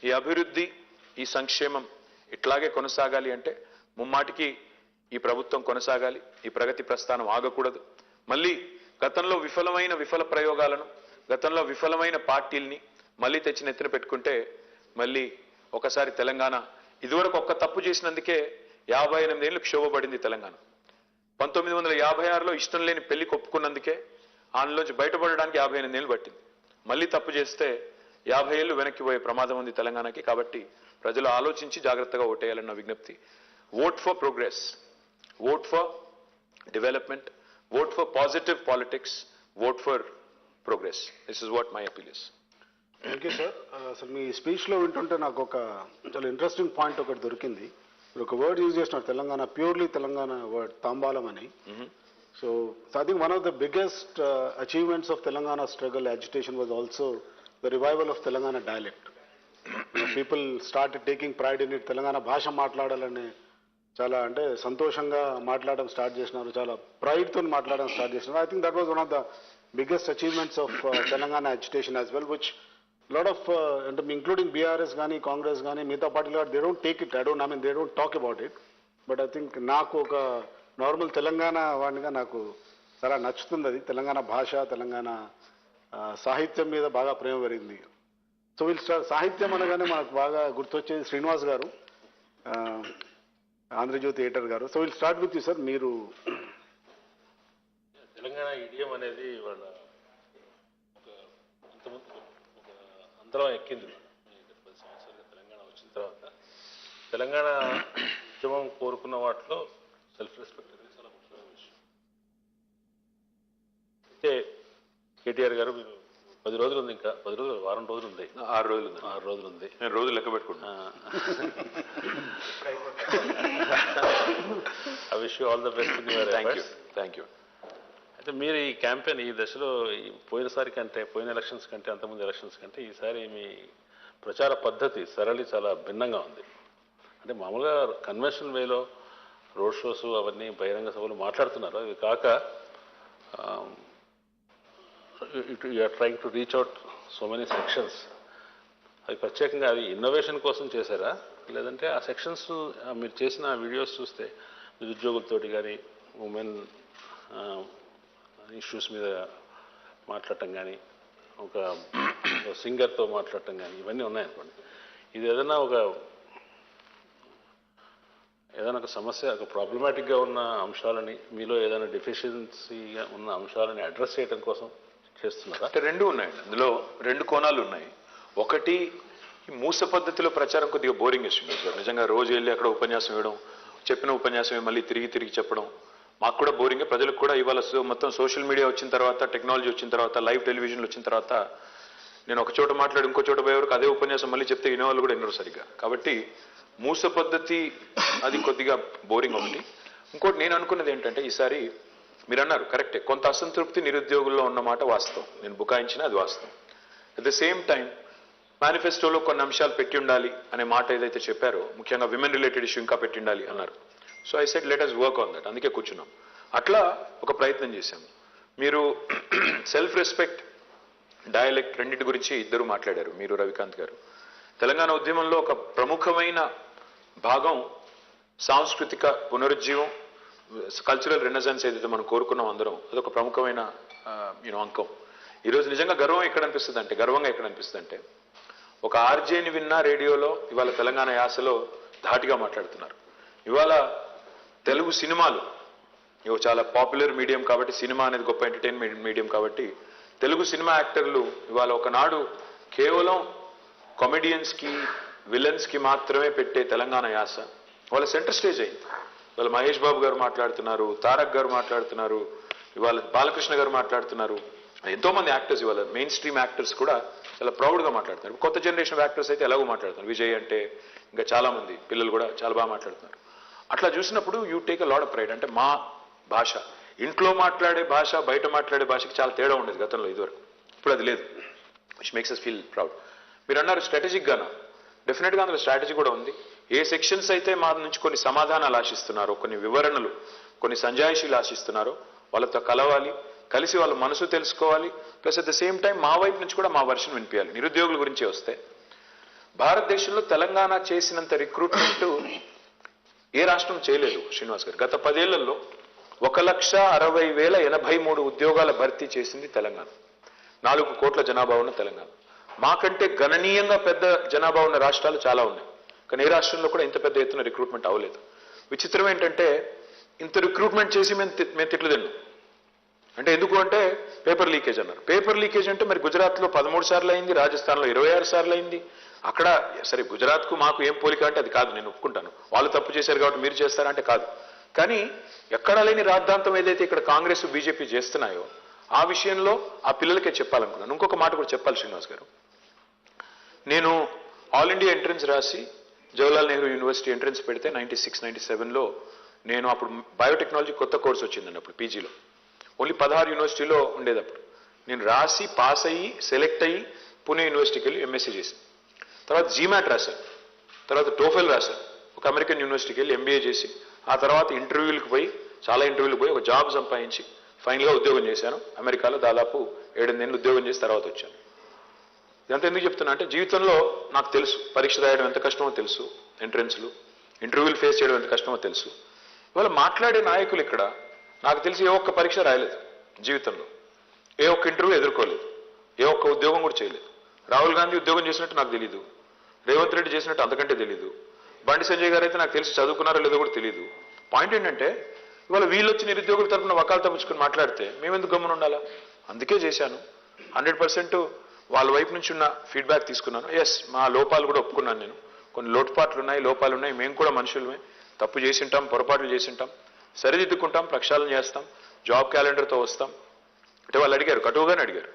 ఈ అభివృద్ధి, ఈ సంక్షేమం ఇట్లాగే కొనసాగాలి అంటే ముమ్మాటికి ఈ ప్రభుత్వం కొనసాగాలి. ఈ ప్రగతి ప్రస్థానం ఆగకూడదు. మళ్ళీ గతంలో విఫల ప్రయోగాలను, గతంలో విఫలమైన పార్టీల్ని మళ్ళీ తెచ్చి నెత్తిన పెట్టుకుంటే మళ్ళీ ఒకసారి తెలంగాణ ఇదివరకు ఒక్క తప్పు చేసినందుకే 58 ఏళ్ళు క్షోభపడింది తెలంగాణ. 1956లో ఇష్టం లేని పెళ్లి ఒప్పుకున్నందుకే ఆనలోంచి బయటపడడానికి 58 ఏళ్ళు పట్టింది. మళ్ళీ తప్పు చేస్తే 50 ఏళ్ళు వెనక్కి పోయే ప్రమాదం ఉంది తెలంగాణకి. కాబట్టి ప్రజలు ఆలోచించి జాగ్రత్తగా ఓటేయాలన్న విజ్ఞప్తి. Vote for progress, vote for development, vote for positive politics, vote for progress. This is what my appeal is. Thank you sir. అసలు మీ స్పీచ్లో వింటుంటే నాకు ఒక చాలా ఇంట్రెస్టింగ్ పాయింట్ ఒకటి దొరికింది. మీరు ఒక వర్డ్ యూజ్ చేస్తున్నారు, తెలంగాణ, ప్యూర్లీ తెలంగాణ వర్డ్, తాంబాలం అని. So I think one of the biggest achievements of Telangana struggle agitation was also the revival of Telangana dialect. People started taking pride in it. Telangana భాష మాట్లాడాలని చాలా అంటే సంతోషంగా మాట్లాడడం స్టార్ట్ చేసినారు, చాలా ప్రైడ్తో మాట్లాడడం స్టార్ట్ చేసినారు. I think that was one of the biggest achievements of Telangana agitation as well, which lot of including BRS గానీ, కాంగ్రెస్ గానీ, మిగతా పార్టీలు they don't take it. they don't talk about it. But I think నాకు ఒక normal Telangana వాడిగా నాకు చాలా నచ్చుతుంది అది. తెలంగాణ భాష, తెలంగాణ సాహిత్యం మీద బాగా ప్రేమ పెరిగింది. సో వీళ్ళు సాహిత్యం అనగానే మనకు బాగా గుర్తొచ్చేది శ్రీనివాస్ గారు, ఆంధ్రజ్యోతి ఎడిటర్ గారు. So will start with you sir. మీరు తెలంగాణ ఇడియం అనేది వాళ్ళ ఒక అంతరం ఎక్కింది. 10 సంవత్సరాలుగా తెలంగాణ వచ్చిన తర్వాత తెలంగాణ ఉద్యమం కోరుకున్న వాటిలో సెల్ఫ్ రెస్పెక్ట్ అనేది చాలా ముఖ్యమైన విషయం. అయితే కేటీఆర్ గారు మీరు 10 రోజులు ఉంది, ఇంకా 10 రోజులు, వారం రోజులు ఉంది, 6 రోజులు ఉంది. 6 రోజులు ఉంది. నేను రోజులు లెక్క పెట్టుకుంటున్నా. I wish you all the best in your efforts. Thank you. అయితే మీరు ఈ క్యాంపెయిన్ ఈ దశలో పోయినసారి కంటే, పోయిన ఎలక్షన్స్ కంటే, అంతకుముందు ఎలక్షన్స్ కంటే ఈసారి మీ ప్రచార పద్ధతి సరళి చాలా భిన్నంగా ఉంది. అంటే మామూలుగా కన్వెన్షనల్ వేలో రోడ్ షోస్ అవన్నీ బహిరంగ సభలు మాట్లాడుతున్నారు. అవి కాక you are trying to reach out so many sections. అవి ప్రత్యేకంగా అవి ఇన్నోవేషన్ కోసం చేశారా, లేదంటే ఆ సెక్షన్స్ మీరు చేసిన వీడియోస్ చూస్తే నిరుద్యోగులతోటి కానీ, ఉమెన్ ఇష్యూస్ మీద మాట్లాడటం కానీ, ఒక సింగర్తో మాట్లాడటం కానీ, ఇవన్నీ ఉన్నాయనుకోండి. ఇది ఏదైనా ఒక సమస్య, ఒక ప్రాబ్లమాటిక్గా ఉన్న అంశాలని, మీలో ఏదైనా డెఫిషియన్సీగా ఉన్న అంశాలని అడ్రస్ చేయడం కోసం చేస్తున్నారా? అంటే రెండు ఉన్నాయండి, అందులో 2 కోణాలు ఉన్నాయి. ఒకటి, ఈ మూస పద్ధతిలో ప్రచారం కొద్దిగా బోరింగ్ ఇస్తుంది సార్. నిజంగా రోజు వెళ్ళి అక్కడ ఉపన్యాసం ఇవ్వడం, చెప్పిన ఉపన్యాసమే మళ్ళీ తిరిగి చెప్పడం మాకు కూడా బోరింగే, ప్రజలకు కూడా. ఇవాళ మొత్తం సోషల్ మీడియా వచ్చిన తర్వాత, టెక్నాలజీ వచ్చిన తర్వాత, లైవ్ టెలివిజన్లు వచ్చిన తర్వాత నేను ఒక చోట మాట్లాడి ఇంకో చోట పోయే వరకు అదే ఉపన్యాసం మళ్ళీ చెప్తే వినేవాళ్ళు కూడా ఎన్నో సరిగ్గా. కాబట్టి మూస పద్ధతి అది కొద్దిగా బోరింగ్ ఒకటి. ఇంకోటి నేను అనుకున్నది ఏంటంటే, ఈసారి మీరు అన్నారు కరెక్టే, కొంత అసంతృప్తి నిరుద్యోగుల్లో ఉన్నమాట వాస్తవం, నేను బుకాయించిన అది వాస్తవం. అట్ ద సేమ్ టైం మేనిఫెస్టోలో కొన్ని అంశాలు పెట్టి ఉండాలి అనే మాట ఏదైతే చెప్పారో, ముఖ్యంగా విమెన్ రిలేటెడ్ ఇష్యూ ఇంకా పెట్టి ఉండాలి అన్నారు. So I said let us work on that. అందుకే కూర్చున్నాం. అట్లా ఒక ప్రయత్నం చేశాము. మీరు సెల్ఫ్ రెస్పెక్ట్, డయలెక్ట్ రెండింటి గురించి ఇద్దరు మాట్లాడారు, మీరు రవికాంత్ గారు. తెలంగాణ ఉద్యమంలో ఒక ప్రముఖమైన భాగం సాంస్కృతిక పునరుజ్జీవం, కల్చరల్ రెనెసాన్స్ ఏదైతే మనం కోరుకున్నాం అందరం, అదొక ప్రముఖమైన అంకం. ఈరోజు నిజంగా గర్వంగా ఎక్కడ అనిపిస్తుంది అంటే ఒక ఆర్జేని విన్నా రేడియోలో ఇవాళ తెలంగాణ యాసలో ధాటిగా మాట్లాడుతున్నారు. ఇవాళ తెలుగు సినిమాలు చాలా పాపులర్ మీడియం కాబట్టి, సినిమా అనేది గొప్ప ఎంటర్టైన్మెంట్ మీడియం కాబట్టి, తెలుగు సినిమా యాక్టర్లు ఇవాళ ఒకనాడు కేవలం కామెడియన్స్కి, విలన్స్కి మాత్రమే పెట్టే తెలంగాణ యాస వాళ్ళ సెంటర్ స్టేజ్ అయింది. ఇవాళ మహేష్ బాబు గారు మాట్లాడుతున్నారు, తారక్ గారు మాట్లాడుతున్నారు, ఇవాళ బాలకృష్ణ గారు మాట్లాడుతున్నారు, ఎంతోమంది యాక్టర్స్ ఇవాళ మెయిన్ స్ట్రీమ్ యాక్టర్స్ కూడా చాలా ప్రౌడ్గా మాట్లాడుతున్నారు. కొత్త జనరేషన్ యాక్టర్స్ అయితే ఎలాగో మాట్లాడుతున్నారు, విజయ్ అంటే ఇంకా చాలామంది పిల్లలు కూడా చాలా బాగా మాట్లాడుతున్నారు. అట్లా చూసినప్పుడు you take a lot of pride. అంటే మా భాష, ఇంట్లో మాట్లాడే భాష, బయట మాట్లాడే భాషకి చాలా తేడా ఉండేది గతంలో ఇదివరకు, ఇప్పుడు అది లేదు, which makes us feel proud. మీరు అన్నారు స్ట్రాటజిక్గానా, డెఫినెట్గా అందులో స్ట్రాటజీ కూడా ఉంది. ఏ సెక్షన్స్ అయితే మా నుంచి కొన్ని సమాధానాలు ఆశిస్తున్నారో, కొన్ని వివరణలు, కొన్ని సంజాయిషీలు ఆశిస్తున్నారో వాళ్ళతో కలవాలి, కలిసి వాళ్ళ మనసు తెలుసుకోవాలి. Plus at the same time మా వైపు నుంచి కూడా మా వర్షన్ వినిపించాలి. నిరుద్యోగుల గురించి వస్తే భారతదేశంలో తెలంగాణ చేసినంత రిక్రూట్మెంట్ ఏ రాష్ట్రం చేయలేదు శ్రీనివాస్ గారు. గత 10 ఏళ్లలో 1,60,083 ఉద్యోగాల భర్తీ చేసింది తెలంగాణ. 4 కోట్ల జనాభా ఉన్న తెలంగాణ. మాకంటే గణనీయంగా పెద్ద జనాభా ఉన్న రాష్ట్రాలు చాలా ఉన్నాయి, కానీ ఏ రాష్ట్రంలో కూడా ఇంత పెద్ద ఎత్తున రిక్రూట్మెంట్ అవ్వలేదు. విచిత్రం ఏంటంటే ఇంత రిక్రూట్మెంట్ చేసి మేము తిట్లు తిన్నాం. అంటే ఎందుకు అంటే పేపర్ లీకేజ్ అన్నారు. పేపర్ లీకేజ్ అంటే మరి గుజరాత్లో 13 సార్లు అయింది, రాజస్థాన్లో 26 సార్లు అయింది. అక్కడ సరే గుజరాత్కు మాకు ఏం పోలిక అంటే అది కాదు, నేను ఒప్పుకుంటాను. వాళ్ళు తప్పు చేశారు కాబట్టి మీరు చేస్తారంటే కాదు. కానీ ఎక్కడా లేని రాద్ధాంతం ఏదైతే ఇక్కడ కాంగ్రెస్ బీజేపీ చేస్తున్నాయో ఆ విషయంలో ఆ పిల్లలకే చెప్పాలనుకున్నాను. ఇంకొక మాట కూడా చెప్పాలి శ్రీనివాస్ గారు. నేను ఆల్ ఇండియా ఎంట్రన్స్ రాసి జవహర్లాల్ నెహ్రూ యూనివర్సిటీ ఎంట్రన్స్ పెడితే 96, 97లో నేను అప్పుడు బయోటెక్నాలజీ కొత్త కోర్స్ వచ్చిందండి అప్పుడు పీజీలో. ఓన్లీ 16 యూనివర్సిటీలో ఉండేది అప్పుడు. నేను రాసి పాస్ అయ్యి సెలెక్ట్ అయ్యి పూణే యూనివర్సిటీకి వెళ్ళి ఎంఎస్సీ చేశాను. తర్వాత జీమాట్ రాశాను, తర్వాత టోఫెల్ రాశాను, ఒక అమెరికన్ యూనివర్సిటీకి వెళ్ళి ఎంబీఏ చేసి ఆ తర్వాత ఇంటర్వ్యూలకు పోయి చాలా ఇంటర్వ్యూలకు పోయి ఒక జాబ్ సంపాదించి ఫైనల్గా ఉద్యోగం చేశాను అమెరికాలో. దాదాపు 7 నెలలు ఉద్యోగం చేసి తర్వాత వచ్చాను. ఇదంతా ఎందుకు చెప్తున్నా అంటే జీవితంలో నాకు తెలుసు పరీక్ష రాయడం ఎంత కష్టమో తెలుసు, ఎంట్రన్స్లు ఇంటర్వ్యూలు ఫేస్ చేయడం ఎంత కష్టమో తెలుసు. ఇవాళ మాట్లాడే నాయకులు ఇక్కడ నాకు తెలిసి ఏ ఒక్క పరీక్ష రాయలేదు జీవితంలో, ఏ ఒక్క ఇంటర్వ్యూ ఎదుర్కోలేదు, ఏ ఒక్క ఉద్యోగం కూడా చేయలేదు. రాహుల్ గాంధీ ఉద్యోగం చేసినట్టు నాకు తెలియదు, రేవంత్ రెడ్డి చేసినట్టు అంతకంటే తెలియదు, బండి సంజయ్ గారు అయితే నాకు తెలిసి చదువుకున్నారో లేదో కూడా తెలియదు. పాయింట్ ఏంటంటే ఇవాళ వీళ్ళు వచ్చి నిరుద్యోగుల తరఫున వకాలు తప్పించుకుని మాట్లాడితే మేమెందుకు గమ్మున ఉండాలా? అందుకే చేశాను. 100% వాళ్ళ వైపు నుంచి ఉన్న ఫీడ్బ్యాక్ తీసుకున్నాను. ఎస్, మా లోపాలు కూడా ఒప్పుకున్నాను. నేను కొన్ని లోటుపాట్లు ఉన్నాయి, లోపాలు ఉన్నాయి, మేము కూడా మనుషులమే, తప్పు చేసింటాం, పొరపాట్లు చేసింటాం, సరిదిద్దుకుంటాం, ప్రక్షాళన చేస్తాం, జాబ్ క్యాలెండర్తో వస్తాం. అంటే వాళ్ళు అడిగారు, కటువుగానే అడిగారు,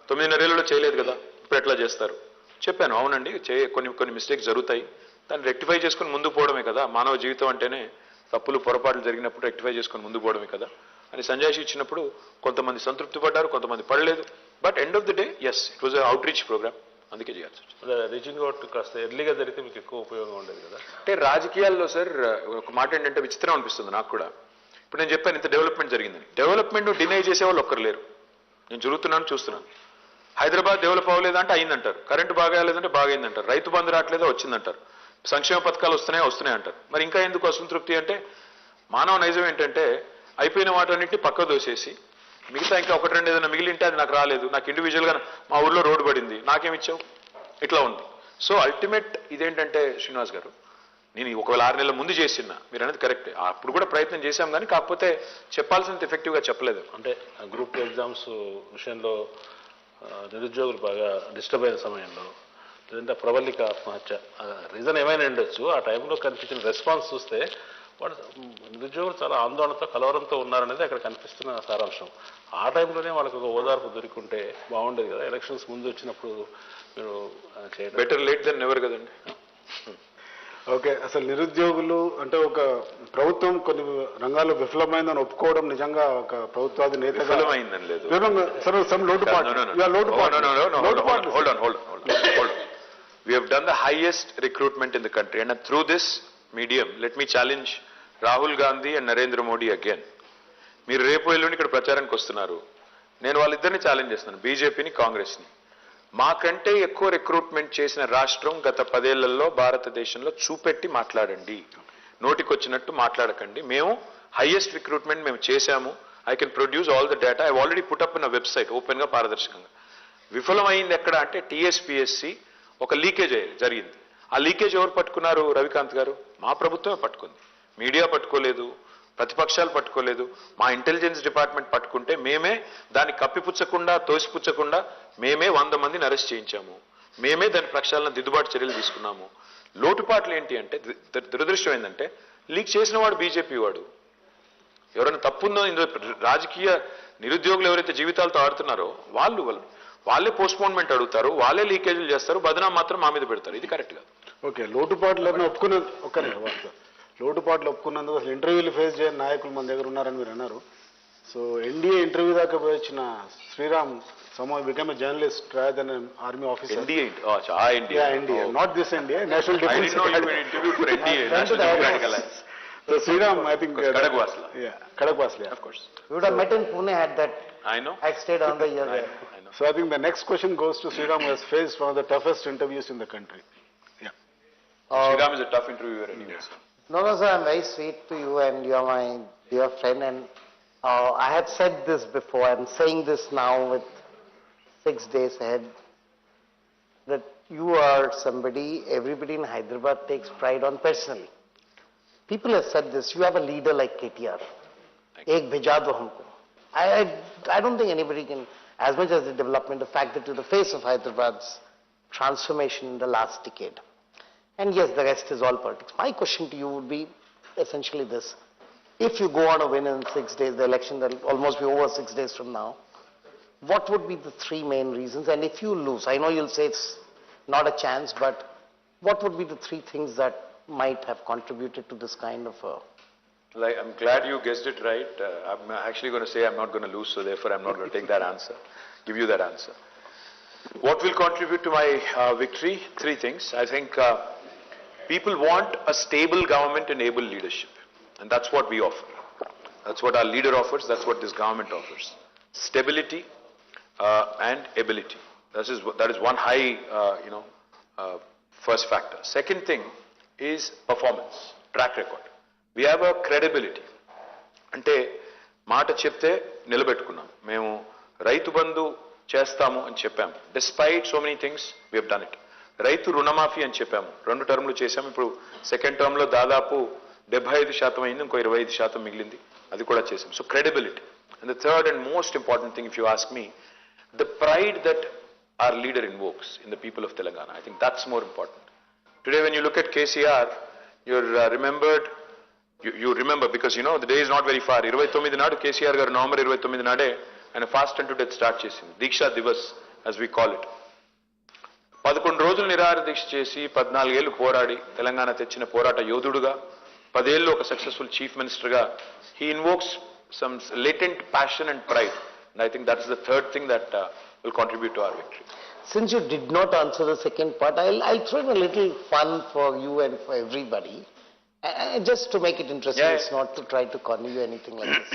9.5 ఏళ్లలో చేయలేదు కదా ఇప్పుడు ఎట్లా చేస్తారు? చెప్పాను, అవునండి కొన్ని మిస్టేక్స్ జరుగుతాయి, దాన్ని రెక్టిఫై చేసుకుని ముందు పోవడమే కదా మానవ జీవితం అంటేనే. తప్పులు పొరపాట్లు జరిగినప్పుడు రెక్టిఫై చేసుకుని ముందు పోవడమే కదా అని సంజాయిషి ఇచ్చినప్పుడు కొంతమంది సంతృప్తి పడ్డారు, కొంతమంది పడలేదు. But end of the day yes, it was out reach program, అందుకే చేయాల్సి వచ్చింది. రీచింగ్ అవుట్ కాస్త ఎర్లీగా జరిగితే మీకు ఎక్కువ ఉపయోగం ఉండేది కదా. అంటే రాజకీయాల్లో సార్ ఒక మాట ఏంటంటే విచిత్రం అనిపిస్తుంది నాకు కూడా. ఇప్పుడు నేను చెప్పాను ఇంత డెవలప్మెంట్ జరిగిందని, డెవలప్మెంట్ డినై చేసే వాళ్ళు ఒక్కరు లేరు. నేను జరుగుతున్నాను చూస్తున్నాను. హైదరాబాద్ డెవలప్ అవ్వలేదంటే అయిందంటారు, కరెంటు బాగా లేదంటే బాగైందంటారు, రైతు బంధు రావట్లేదో వచ్చిందంటారు, సంక్షేమ పథకాలు వస్తున్నాయి అంటారు. మరి ఇంకా ఎందుకు అసంతృప్తి అంటే మానవ నైజం ఏంటంటే అయిపోయిన వాటన్నింటినీ పక్క దోసేసి మిగతా ఇంకా 1-2 ఏదైనా మిగిలింటే అది నాకు రాలేదు, నాకు ఇండివిజువల్గా మా ఊళ్ళో రోడ్డు పడింది, నాకేమిచ్చావు, ఇట్లా ఉంది. సో అల్టిమేట్ ఇదేంటంటే శ్రీనివాస్ గారు, నేను ఒకవేళ 6 నెలల ముందు చేసినా మీరు అనేది కరెక్టే, అప్పుడు కూడా ప్రయత్నం చేశాం కానీ కాకపోతే చెప్పాల్సినంత ఎఫెక్టివ్గా చెప్పలేదు. అంటే గ్రూప్ ఎగ్జామ్స్ విషయంలో నిరుద్యోగులు బాగా డిస్టర్బ్ అయిన సమయంలో, లేదంటే ప్రబలిక ఆత్మహత్య రీజన్ ఏమైనా ఉండొచ్చు, ఆ టైంలో కనిపించిన రెస్పాన్స్ చూస్తే వాడు నిరుద్యోగులు చాలా ఆందోళనతో కలవరంతో ఉన్నారనేది అక్కడ కనిపిస్తున్న సారాంశం. ఆ టైంలోనే వాళ్ళకి ఒక ఓదార్పు దొరికింటే బాగుండేది కదా. ఎలక్షన్స్ ముందు వచ్చినప్పుడు మీరు చేయడం బెటర్ లేట్ దెన్ నెవర్ కదండి. ఓకే, అసలు నిరుద్యోగులు అంటే ఒక ప్రభుత్వం కొన్ని రంగాల్లో విఫలమైందని ఒప్పుకోవడం నిజంగా ఒక ప్రభుత్వాది నేతగా విఫలమైందని లేదు. We have done the highest recruitment in the country, and through this medium, let me challenge Rahul Gandhi and Narendra Modi again. మీరు రేపు ఎల్లుండి ఇక్కడ ప్రచారానికి వస్తున్నారు, నేను వాళ్ళిద్దరిని ఛాలెంజ్ చేస్తున్నాను, బీజేపీని కాంగ్రెస్ని. మాకంటే ఎక్కువ రిక్రూట్మెంట్ చేసిన రాష్ట్రం గత 10 ఏళ్లలో భారతదేశంలో చూపెట్టి మాట్లాడండి, నోటికొచ్చినట్టు మాట్లాడకండి. మేము హైయెస్ట్ రిక్రూట్మెంట్ మేము చేశాము. I can produce all the data, I already put up in a website ఓపెన్గా పారదర్శకంగా. విఫలమైంది ఎక్కడ అంటే టీఎస్పీఎస్సీ ఒక లీకేజ్ జరిగింది. ఆ లీకేజ్ ఎవరు పట్టుకున్నారు? రవికాంత్ గారు, మా ప్రభుత్వమే పట్టుకుంది. మీడియా పట్టుకోలేదు, ప్రతిపక్షాలు పట్టుకోలేదు, మా ఇంటెలిజెన్స్ డిపార్ట్మెంట్ పట్టుకుంటే మేమే దాన్ని కప్పిపుచ్చకుండా తోసిపుచ్చకుండా మేమే 100 మందిని అరెస్ట్ చేయించాము, మేమే దాని ప్రక్షాళన దిద్దుబాటు చర్యలు తీసుకున్నాము. లోటుపాట్లు ఏంటి అంటే దురదృష్టం ఏంటంటే లీక్ చేసిన వాడు బీజేపీ వాడు. ఎవరైనా తప్పుందో ఇందులో రాజకీయ నిరుద్యోగులు ఎవరైతే జీవితాలతో ఆడుతున్నారో వాళ్ళే పోస్ట్పోన్మెంట్ అడుగుతారు, వాళ్ళే లీకేజీలు చేస్తారు, బదనాం మాత్రం మా మీద పెడతారు. ఇది కరెక్ట్ కాదు. ఓకే, లోటుపాట్లను ఒప్పుకున్నందుకు అసలు ఇంటర్వ్యూలు ఫేస్ చేయని నాయకులు మన దగ్గర ఉన్నారని మీరు అన్నారు. సో ఎన్డీఏ ఇంటర్వ్యూ దాకా పోయి వచ్చిన Sriram somehow became a journalist rather than an army officer. NDA, NDA, not this NDA, National Defense. I didn't know you were interviewed for NDA, National Democratic Alliance. So Sriram, I think Kadagwasla. Yeah, Kadagwasla, of course. We would have met in Pune at that. I know. I stayed on the year there. I know. So I think the next question goes to Sriram, who has faced one of the toughest interviews in the country. Sriram is a tough interviewer anyway. So. No, sir, I'm very sweet to you and you're my dear friend, and I had said this before, I'm saying this now with 6 days ahead, that you are somebody everybody in Hyderabad takes pride on personally. People have said this, you have a leader like KTR. Ek bheja do humko. I don't think anybody can, as much as the development, the fact that you're the face of Hyderabad's transformation in the last decade. And yes, the rest is all politics. My question to you would be essentially this. If you go on a win in 6 days, the election will almost be over 6 days from now, what would be the 3 main reasons? And if you lose, I know you'll say it's not a chance, but what would be the 3 things that might have contributed to this kind of a... Like, I'm glad you guessed it right. I'm actually going to say I'm not going to lose, so therefore I'm not going to take that answer, give you that answer. What will contribute to my victory? 3 things. I think people want a stable government and able leadership. And that's what we offer. That's what our leader offers. That's what this government offers. Stability and ability. That is one high, first factor. Second thing is performance, track record. We have a credibility. అంటే మాట చెప్తే నిలబెట్టుకున్నాం. మేము రైతు బంధు చేస్తాము అని చెప్పాము. Despite so many things, we have done it. రైతు రుణమాఫీ అని చెప్పాము. 2 టర్మ్లు చేశాము. ఇప్పుడు సెకండ్ టర్మ్లో దాదాపు 75% అయింది, ఇంకో 25% మిగిలింది. అది కూడా చేశాం. So credibility. And the third and most important thing, if you ask me, the pride that our leader invokes in the people of Telangana. I think that's more important. Today when you look at KCR, you're remembered. You remember because the day is not very far. 29 నాడు KCR గారు November 29 నాడే ఆయన fast and to death start చేసింది. దీక్షా Divas as we call it. 11 రోజులు నిరాహార దీక్ష చేసి 14 ఏళ్లు పోరాడి తెలంగాణ తెచ్చిన పోరాట యోధుడుగా 10 ఏళ్లు ఒక సక్సెస్ఫుల్ చీఫ్ మినిస్టర్గా he invokes some latent passion and pride. And I think that's the third thing that will contribute to our victory. Since you did not answer the second part, I'll throw in a little fun for you and for everybody. Just to make it interesting, Yeah. It's not to try to corner you or anything like this.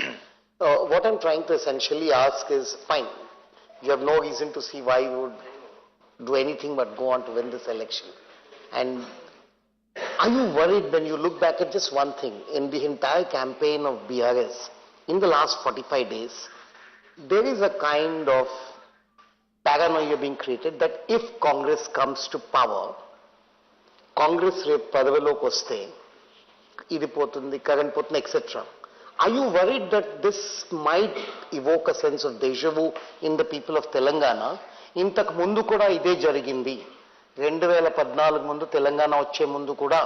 What I'm trying to essentially ask is, fine, you have no reason to see why you would do anything but go on to win this election. And are you worried when you look back at just one thing, in the entire campaign of BRS, in the last 45 days, there is a kind of paranoia being created that if Congress comes to power, Congress రేపు పదవిలోకి వస్తే ఇది పోతుంది, current పోతుంది, etc. Are you worried that this might evoke a sense of deja vu in the people of Telangana? ఇంతకు ముందు కూడా ఇదే జరిగింది. 2014 ముందు తెలంగాణ వచ్చే ముందు కూడా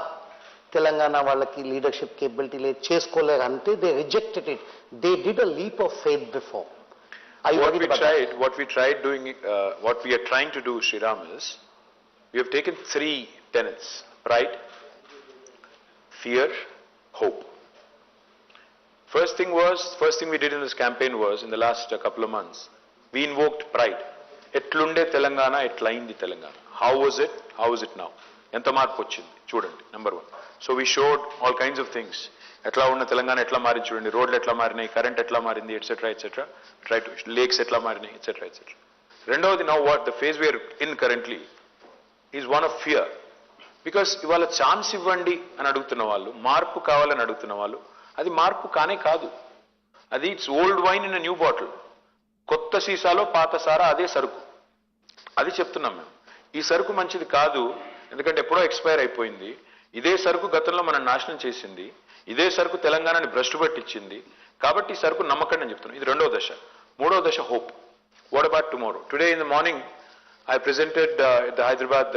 తెలంగాణ వాళ్ళకి లీడర్షిప్ కేపబిలిటీ లేదు, చేసుకోలేరు అంటే they rejected it. They did a leap of faith before. Are you worried about that? What we tried doing, what we are trying to do, Sriram, is we have taken 3 tenets: pride, fear, hope. First thing we did in this campaign was, in the last couple of months, we invoked pride. Etlunde Telangana, etlaindi Telangana. How was it? How is it now? Enta marpu vachindi chudandi, number 1. So we showed all kinds of things. Etla unna Telangana etla mari chudandi, roadlu etla marinayi, current etla marindi, etc. Try to lakes etla marinayi, etc. Rendavadi, now what the phase we are in currently is one of fear. Because ఇవాళ chance ఇవ్వండి అని అడుగుతున్న వాళ్ళు, మార్పు కావాలని అడుగుతున్న వాళ్ళు, అది మార్పు కానే కాదు. అది it's old wine in new bottle. కొత్త సీసాలో పాత సారా అదే సరుకు. అది చెప్తున్నాం మేము. ఈ సరుకు మంచిది కాదు, ఎందుకంటే ఎప్పుడో ఎక్స్పైర్ అయిపోయింది. ఇదే సరుకు గతంలో మనం నాశనం చేసింది. ఇదే సరుకు తెలంగాణని భ్రష్టు పట్టించింది. కాబట్టి ఈ సరుకు నమ్మకండి అని చెప్తున్నాం. ఇది 2వ దశ. 3వ దశ hope. What about tomorrow? Today in the morning I presented at the Hyderabad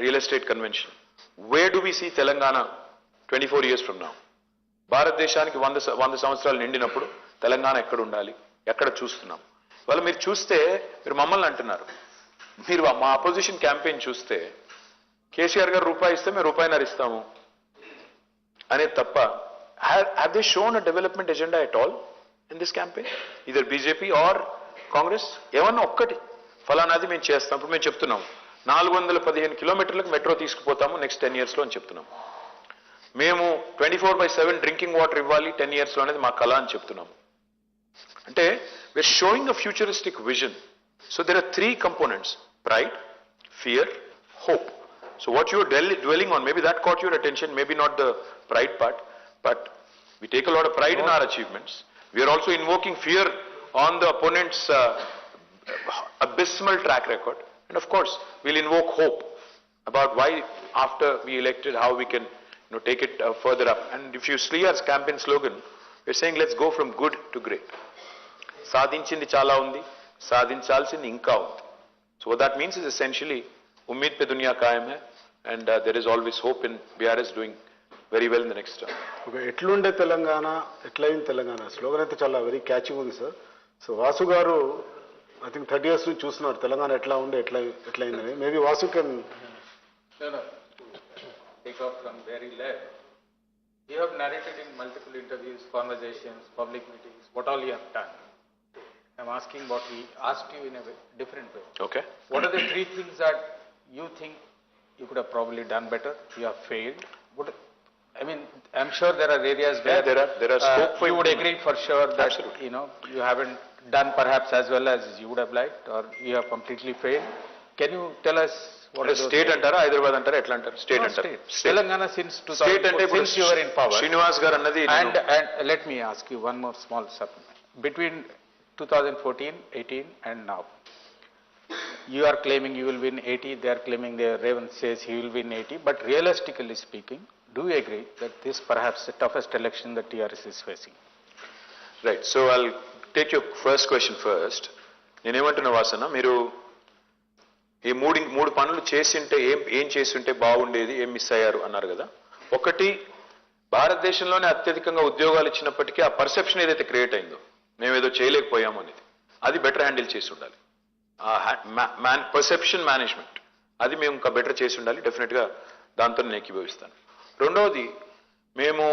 real estate convention. Where do we see Telangana 24 years from now? భారతదేశానికి 100 సంవత్సరాలు నిండినప్పుడు తెలంగాణ ఎక్కడ ఉండాలి, ఎక్కడ చూస్తున్నాం? ఇవాళ మీరు చూస్తే, మీరు మమ్మల్ని అంటున్నారు, మీరు మా అపోజిషన్ క్యాంపెయిన్ చూస్తే కేసీఆర్ గారు రూపాయి ఇస్తే మేము రూపాయిన్నర ఇస్తాము అనేది తప్ప, have they shown a development agenda at all in this campaign? Either BJP or Congress? ఏమన్నా ఒక్కటి ఫలానాది మేము చేస్తాం. ఇప్పుడు మేము చెప్తున్నాం 415 కిలోమీటర్లకు మెట్రో తీసుకుపోతాము నెక్స్ట్ 10 yearsలో అని చెప్తున్నాం. మేము 24/7 డ్రింకింగ్ వాటర్ ఇవ్వాలి 10 yearsలో అనేది మా కళ అని చెప్తున్నాము. అంటే we're showing a futuristic vision. So there are 3 components: pride, fear, hope. So what you're dwelling on, maybe that caught your attention, maybe not the pride part, but we take a lot of pride in our achievements. We are also invoking fear on the opponent's abysmal track record. And of course, we'll invoke hope about why after we elected, how we can take it further up. And if you see our campaign slogan, we're saying let's go from good to great. సాధించింది చాలా ఉంది, సాధించాల్సింది ఇంకా ఉంది. So what that means is essentially, Umeed pe dunya కాయం hai, and there is always hope in BRS doing very well in the next term. Okay, ఎట్లుండే Telangana, ఎట్లయింది Telangana slogan అయితే చాలా very catching ఉంది సార్. సో వాసు గారు ఐ థింక్ 30 years నుంచి చూస్తున్నారు తెలంగాణ ఎట్లా ఉండే ఎట్లయిందని. Maybe Vasu can take off from where he left. You have narrated in multiple interviews, conversations, public meetings, what all you have done. I'm asking what we asked you in a different way. Okay. What are the 3 things that you think you could have probably done better, you have failed? I'm sure there are areas where there are scope for you would agree for sure that Absolutely. You haven't done perhaps as well as you would have liked, or you have completely failed. Can you tell us what are those state అంటారా, హైదరాబాద్ అంటారా, ఎట్లా అంటారు? State అంటారు. Telangana since state అంటే 2004, since you were in power. Srinivas గారు అన్నది And let me ask you one more small supplement. Between 2014, 18 and now, you are claiming you will win 80, they are claiming Revan says he will win 80, but realistically speaking, do you agree that this perhaps the toughest election that TRS is facing? Right. So I'll take your first question first. నేనేమంటున్నా వాసన, మీరు ఈ మూడు పనులు చేసింటే ఏం చేస్తుంటే బాగుండేది, ఏం మిస్ అయ్యారు అన్నారు కదా. ఒకటి, భారతదేశంలోనే అత్యధికంగా ఉద్యోగాలు ఇచ్చినప్పటికీ ఆ పర్సెప్షన్ ఏదైతే క్రియేట్ అయిందో మేమేదో చేయలేకపోయాము అనేది, అది బెటర్ హ్యాండిల్ చేసి ఉండాలి. పర్సెప్షన్ మేనేజ్మెంట్ అది మేము ఇంకా బెటర్ చేసి ఉండాలి. డెఫినెట్గా దాంతో నేను ఏకీభవిస్తాను. రెండవది, మేము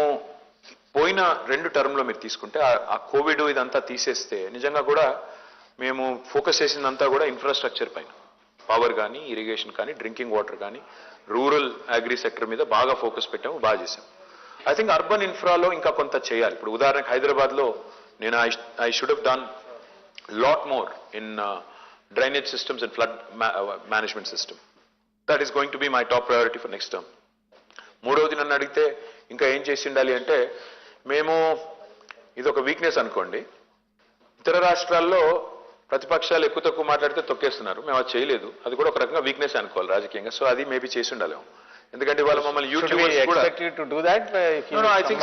పోయిన 2 టర్మ్లో మీరు తీసుకుంటే ఆ కోవిడ్ ఇదంతా తీసేస్తే నిజంగా కూడా మేము ఫోకస్ చేసిందంతా కూడా ఇన్ఫ్రాస్ట్రక్చర్ పైన, పవర్ కానీ, ఇరిగేషన్ కానీ, డ్రింకింగ్ వాటర్ కానీ, రూరల్ అగ్రి సెక్టర్ మీద బాగా ఫోకస్ పెట్టాము, బాగా చేసాము. ఐ థింక్ అర్బన్ ఇన్ఫ్రాలో ఇంకా కొంత చేయాలి. ఇప్పుడు ఉదాహరణకు హైదరాబాద్లో నేను I should have done lot more in drainage systems and flood management system. That is going to be my top priority for next term. మూడవది, నన్ను అడిగితే ఇంకా ఏం చేసి ఉండాలి అంటే, మేము ఇదొక వీక్నెస్ అనుకోండి, ఇతర రాష్ట్రాల్లో ప్రతిపక్షాలు ఎక్కువ తక్కువ మాట్లాడితే తొక్కేస్తున్నారు, మేము అది చేయలేదు. అది కూడా ఒక రకంగా వీక్నెస్ అనుకోవాలి రాజకీయంగా. సో అది మేబీ చేసి ఉండాలి. ఎందుకంటే ఇవాళ మమ్మల్ని యూట్యూబర్స్ కూడా ఐ థింక్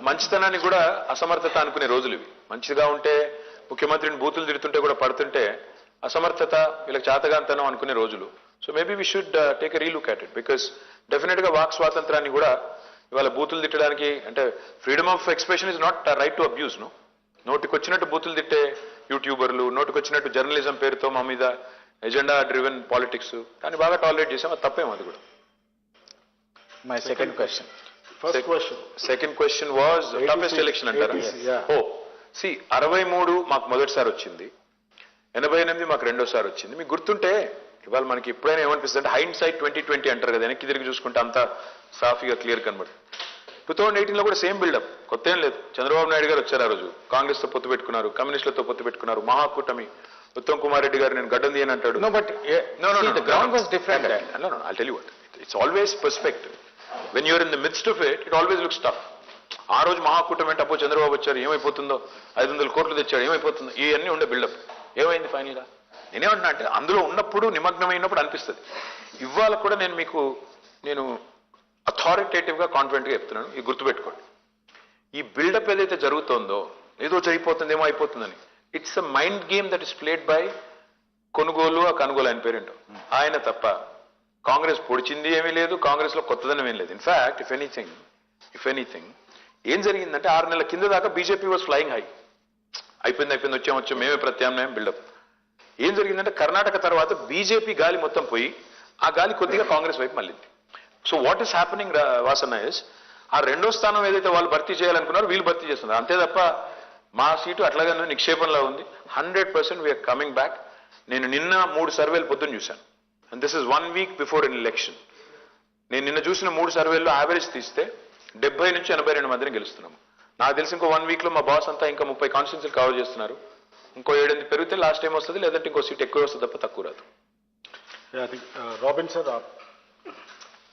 మంచితనాన్ని కూడా అసమర్థత అనుకునే రోజులు ఇవి. మంచిగా ఉంటే ముఖ్యమంత్రిని బూతులు తిడుతుంటే కూడా పడుతుంటే అసమర్థత, వీళ్ళకి చేతగాంతనం అనుకునే రోజులు. So maybe we should take a relook at it, because డెఫినెట్గా వాక్ స్వాతంత్రాన్ని కూడా ఇవాళ బూతులు తిట్టడానికి, అంటే freedom of expression is not right to abuse. నోటికొచ్చినట్టు బూతులు తిట్టే యూట్యూబర్లు, నోటికొచ్చినట్టు జర్నలిజం పేరుతో మా మీద ఎజెండా డ్రివెన్ పాలిటిక్స్, కానీ బాగా టాలరేట్ చేసాం. అది తప్పేమో అది కూడా. My second question. Second question was toughest election అంటారా? ఓ సి 63 మాకు మొదటిసారి వచ్చింది, 88 మాకు రెండోసారి వచ్చింది. మీకు గుర్తుంటే ఇవాళ మనకి ఎప్పుడైనా ఏమనిపిస్తుంది అంటే హైండ్ సైట్ 2020 అంటారు కదా, వెనక్కి తిరిగి చూసుకుంటే అంతా సాఫీగా క్లియర్ కనబడుతుంది. 2018లో కూడా సేమ్ బిల్డప్, కొత్త ఏం లేదు. చంద్రబాబు నాయుడు గారు వచ్చారు ఆ రోజు, కాంగ్రెస్తో పొత్తు పెట్టుకున్నారు, కమ్యూనిస్టులతో పొత్తు పెట్టుకున్నారు, మహాకూటమి, ఉత్తమ్ కుమార్ రెడ్డి గారు నేను గడ్డం తీయని అంటాడు. The ground was different. No, I'll tell you what. It's always perspective. When you're in the midst of it, it always looks tough. ఆ రోజు మహాకూటమి అంటే అప్పుడు చంద్రబాబు వచ్చారు, ఏమైపోతుందో, 500 కోట్లు తెచ్చాడు, ఏమైపోతుందో, ఇవన్నీ ఉండే బిల్డప్. ఏమైంది ఫైనల్గా? నేనేమంటున్నా అంటే అందులో ఉన్నప్పుడు, నిమగ్నమైనప్పుడు అనిపిస్తుంది. ఇవాళ కూడా నేను అథారిటేటివ్గా కాన్ఫిడెంట్గా చెప్తున్నాను, ఇది గుర్తుపెట్టుకోండి. ఈ బిల్డప్ ఏదైతే జరుగుతుందో, ఏదో జరిగిపోతుంది, ఏమో అయిపోతుందని, it's a mind game that is played by కొనుగోలు, ఆ కొనుగోలు ఆయన పేరేంటో ఆయన తప్ప. కాంగ్రెస్ పొడిచింది ఏమీ లేదు, కాంగ్రెస్ లో కొత్తదనం ఏం లేదు. ఇన్ఫాక్ట్ ఇఫ్ ఎనీథింగ్ ఏం జరిగిందంటే 6 నెలల కింద దాకా బీజేపీ వాజ్ ఫ్లయింగ్ హై. అయిపోయింది, వచ్చాం, మేమే ప్రత్యామ్నాయం, బిల్డప్. ఏం జరిగిందంటే కర్ణాటక తర్వాత బీజేపీ గాలి మొత్తం పోయి ఆ గాలి కొద్దిగా కాంగ్రెస్ వైపు మళ్ళింది. సో వాట్ ఈస్ హ్యాపెనింగ్ వాసన్న ఇస్, ఆ రెండో స్థానం ఏదైతే వాళ్ళు భర్తీ చేయాలనుకున్నారో వీళ్ళు భర్తీ చేస్తున్నారు. అంతే తప్ప మా సీటు అట్లాగే నిక్షేపంలో ఉంది. 100% వీఆర్ కమింగ్ బ్యాక్. నేను నిన్న 3 సర్వేలు పొద్దున్న చూశాను, and this is 1 week before an election. నేను నిన్న చూసిన 3 సర్వేల్లో యావరేజ్ తీస్తే 70 నుంచి 82 మందిని గెలుస్తున్నాము. నాకు తెలిసి ఇంకో 1 వీక్లో మా బాస్ అంతా ఇంకా 30 కాన్స్టిట్యూన్సీలు కవర్ చేస్తున్నారు. ఇంకో 7 పెరిగితే లాస్ట్ టైం వస్తుంది, లేదంటే ఇంకో సీట్ ఎక్కువ వస్తుంది తప్ప తక్కువ రాదు. Robin sir,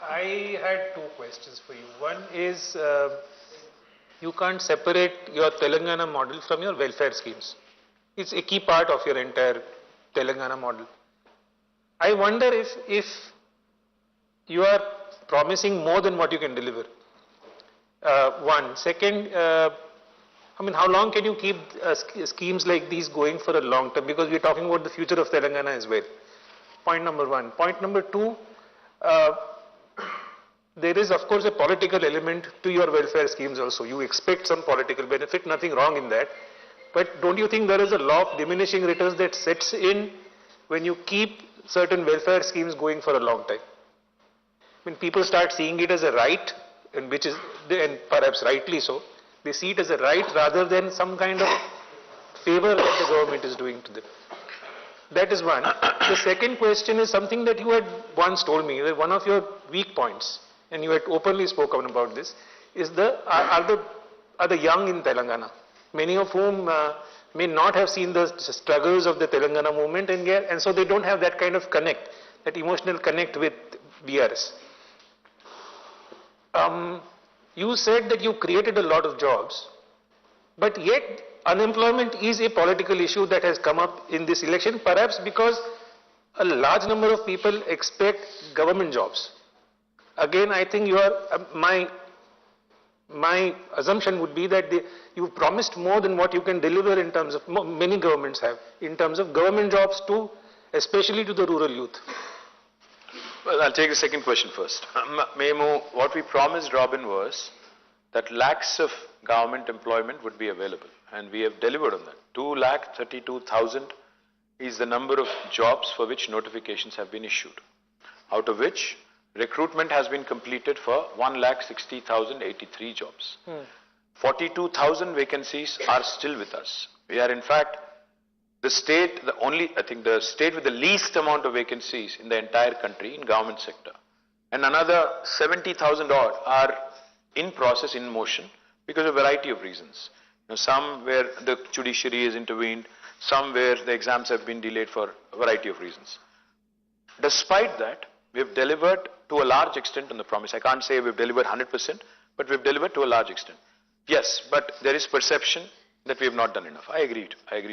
I had two questions for you. One is, you can't separate your Telangana model from your welfare schemes. It's a key part of your entire Telangana model. I wonder if you are promising more than what you can deliver. One. Second, I mean, how long can you keep schemes like these going for a long term? Because we're talking about the future of Telangana as well. Point number one. Point number two, there is of course a political element to your welfare schemes also. You expect some political benefit, nothing wrong in that. But don't you think there is a law of diminishing returns that sets in when you keep certain welfare schemes going for a long time? When people start seeing it as a right, and which is, and perhaps rightly so, they see it as a right rather than some kind of favor that the government is doing to them. That is one. The second question is something that you had once told me, that one of your weak points, and you had openly spoken about this, is are the young in Telangana, many of whom may not have seen the struggles of the Telangana movement, and so they don't have that kind of connect, that emotional connect with BRS. You said that you created a lot of jobs, but yet unemployment is a political issue that has come up in this election, perhaps because a large number of people expect government jobs. Again, I think you are, my assumption would be that you promised more than what you can deliver in terms of, many governments have, in terms of government jobs too, especially to the rural youth. Well, I'll take the second question first. Memo, what we promised, Robin, was that lakhs of government employment would be available, and we have delivered on that. 2,32,000 is the number of jobs for which notifications have been issued, out of which recruitment has been completed for 1,60,083 jobs. 42,000 vacancies are still with us. We are in fact the state, I think the state with the least amount of vacancies in the entire country in government sector. And another 70,000 odd are in process, in motion, because of a variety of reasons. Some where the judiciary has intervened, some where the exams have been delayed for a variety of reasons. Despite that, we have delivered to a large extent on the promise. I can't say we've delivered 100%, but we've delivered to a large extent. Yes, but there is perception that we have not done enough. I agree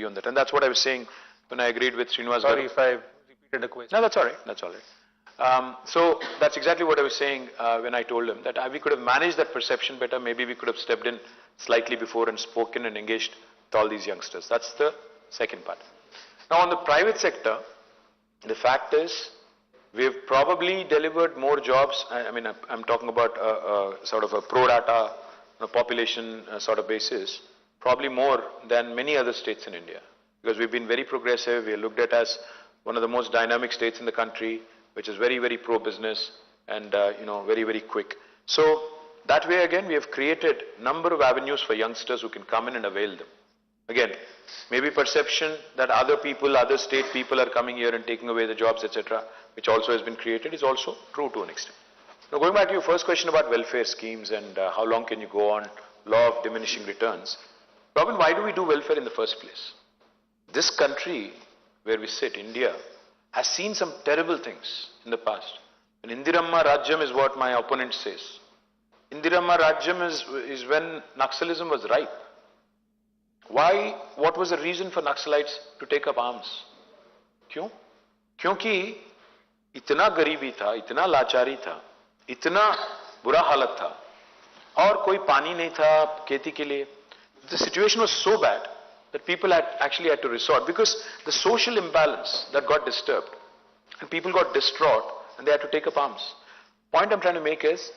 on that. And that's what I was saying when I agreed with Srinivas. Sorry if I repeated the question. No, that's all right. So that's exactly what I was saying when I told him that we could have managed that perception better. Maybe we could have stepped in slightly before and spoken and engaged with all these youngsters. That's the second part. Now on the private sector, the fact is we have probably delivered more jobs. I mean, I'm talking about sort of a pro rata population sort of basis, probably more than many other states in India, because we've been very progressive. We are looked at as one of the most dynamic states in the country, which is very, very pro-business and, very, very quick. So that way again, we have created number of avenues for youngsters who can come in and avail them. Again, maybe perception that other people, other state people are coming here and taking away the jobs, etc., which also has been created, is also true to an extent. Now going back to your first question about welfare schemes and how long can you go on, law of diminishing returns. Robin, why do we do welfare in the first place? This country where we sit, India, has seen some terrible things in the past. And Indiramma Rajyam is what my opponent says. Indiramma Rajyam is when Naxalism was ripe. Why? What was the reason for Naxalites to take up arms? क्यों? क्योंकि इतना गरीबी था, इतना लाचारी था, इतना बुरा हालत था, और कोई पानी नहीं था खेती के लिए. The situation was so bad that people actually had to resort, because the social imbalance that got disturbed and people got distraught and they had to take up arms. Point I'm trying to make is,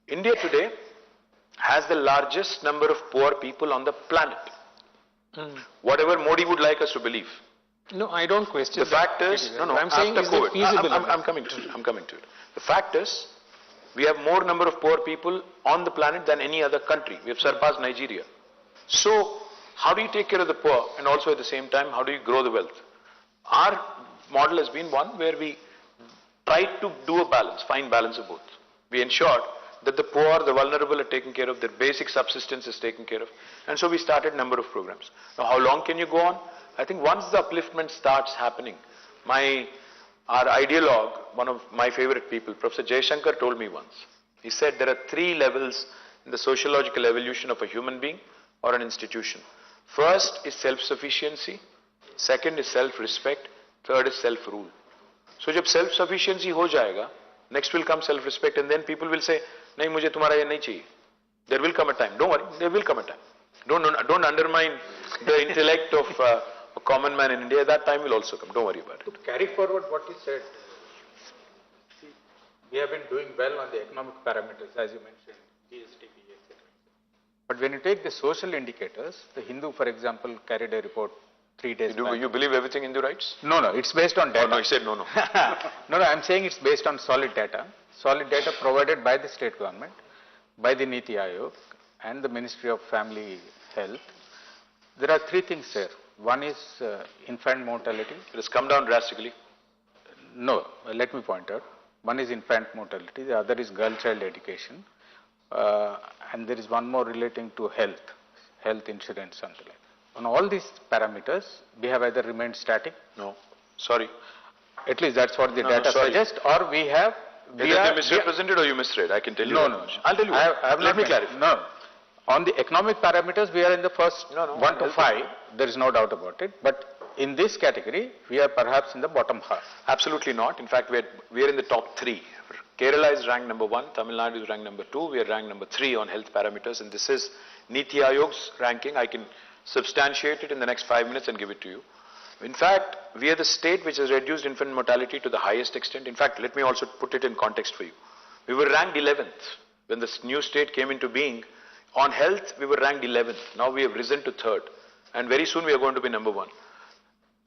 India today has the largest number of poor people on the planet. Whatever Modi would like us to believe. No, I don't question the fact is, I'm saying, is it feasible? I'm coming to it. The fact is, we have more number of poor people on the planet than any other country. We have surpassed Nigeria. So, how do you take care of the poor, and also at the same time, how do you grow the wealth? Our model has been one where we tried to do a balance, find balance of both. We ensured that the poor, the vulnerable are taken care of, their basic subsistence is taken care of. And so we started a number of programs. Now how long can you go on? I think once the upliftment starts happening, my our ideologue, one of my favorite people, Professor Jayashankar, told me once. He said there are 3 levels in the sociological evolution of a human being or an institution. First is self-sufficiency, second is self-respect, third is self-rule. So जब self-sufficiency हो जाएगा, next will come self-respect, and then people will say, नहीं मुझे तुम्हारा ये नहीं चाहिए. There will come a time. Don't worry, there will come a time. Don't undermine the intellect of a common man in India. That time will also come. Don't worry about it. To carry forward what you said, see, we have been doing well on the economic parameters, as you mentioned, GST, etc. But when you take the social indicators, the Hindu, for example, carried a report 3 days back. You believe everything Hindu writes? No, it's based on data. Oh, no, he said no. No, I'm saying it's based on solid data provided by the state government, by the Niti Aayog and the Ministry of Family Health. There are 3 things there. One is infant mortality. It has come down drastically. No, let me point out. One is infant mortality, the other is girl-child education, and there is one more relating to health insurance, something like that. On all these parameters, we have either remained static. No, sorry. At least that's what the data suggests, or we have. Either they misrepresented or you misread. I can tell you. No. I'll tell you. Let me clarify. No. On the economic parameters, we are in the first 1 to 5. There is no doubt about it. But in this category, we are perhaps in the bottom half. Absolutely not. In fact, we are in the top 3. Kerala is ranked number 1. Tamil Nadu is ranked number 2. We are ranked number 3 on health parameters. And this is Niti Aayog's ranking. I can substantiate it in the next 5 minutes and give it to you. In fact, we are the state which has reduced infant mortality to the highest extent. In fact, let me also put it in context for you. We were ranked 11th when this new state came into being. On health, we were ranked 11th. Now we have risen to 3rd. And very soon we are going to be number 1.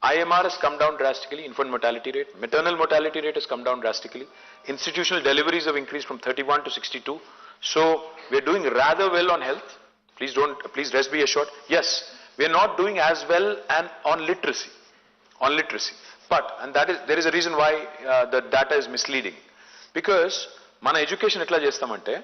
IMR has come down drastically, infant mortality rate. Maternal mortality rate has come down drastically. Institutional deliveries have increased from 31 to 62. So we are doing rather well on health. Please rest be assured. Yes, we are not doing as well on literacy. But there is a reason why the data is misleading. Because mana education etla chestamante,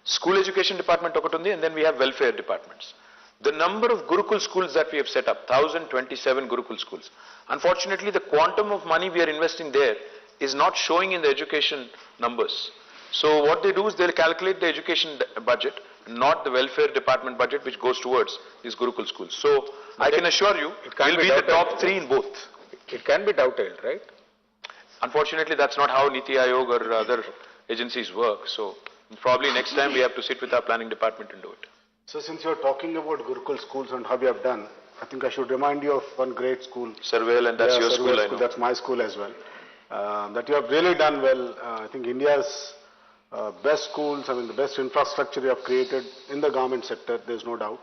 school education department okatundi, and then we have welfare departments. The number of Gurukul schools that we have set up, 1027 Gurukul schools. Unfortunately, the quantum of money we are investing there is not showing in the education numbers. So what they do is they'll calculate the education budget, not the welfare department budget, which goes towards these Gurukul schools. So I can assure you, we'll be in the top 3 in both. It can be dovetailed, right? Unfortunately, that's not how Niti Aayog or other agencies work. So probably next time we have to sit with our planning department and do it. So since you're talking about Gurukul schools and how we have done, I think I should remind you of one great school. Surveil, and that's your school, I know. That's my school as well. That you have really done well. I think India's best schools, the best infrastructure you have created in the government sector, there's no doubt.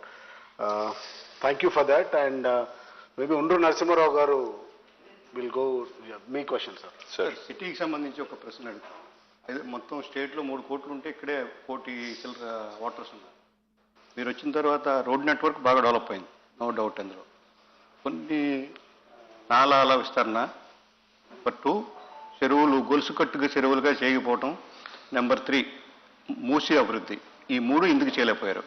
Thank you for that. And maybe Undru Narasimha Rao garu will go, me question, sir. Sir. సిటీకి సంబంధించి ఒక ప్రశ్న అడుగుతాం. అయితే మొత్తం స్టేట్లో 3 కోట్లు ఉంటే ఇక్కడే 1 కోటి చిల్లర వాటర్స్ ఉన్నారు. మీరు వచ్చిన తర్వాత రోడ్ నెట్వర్క్ బాగా డెవలప్ అయింది, నో డౌట్ అందులో. కొన్ని నాలాల విస్తరణ, నెంబర్ 2 చెరువులు గొలుసు కట్టుగా చెరువులుగా చేయకపోవటం, నెంబర్ 3 మూసి అభివృద్ధి. ఈ 3 ఎందుకు చేయలేకపోయారు?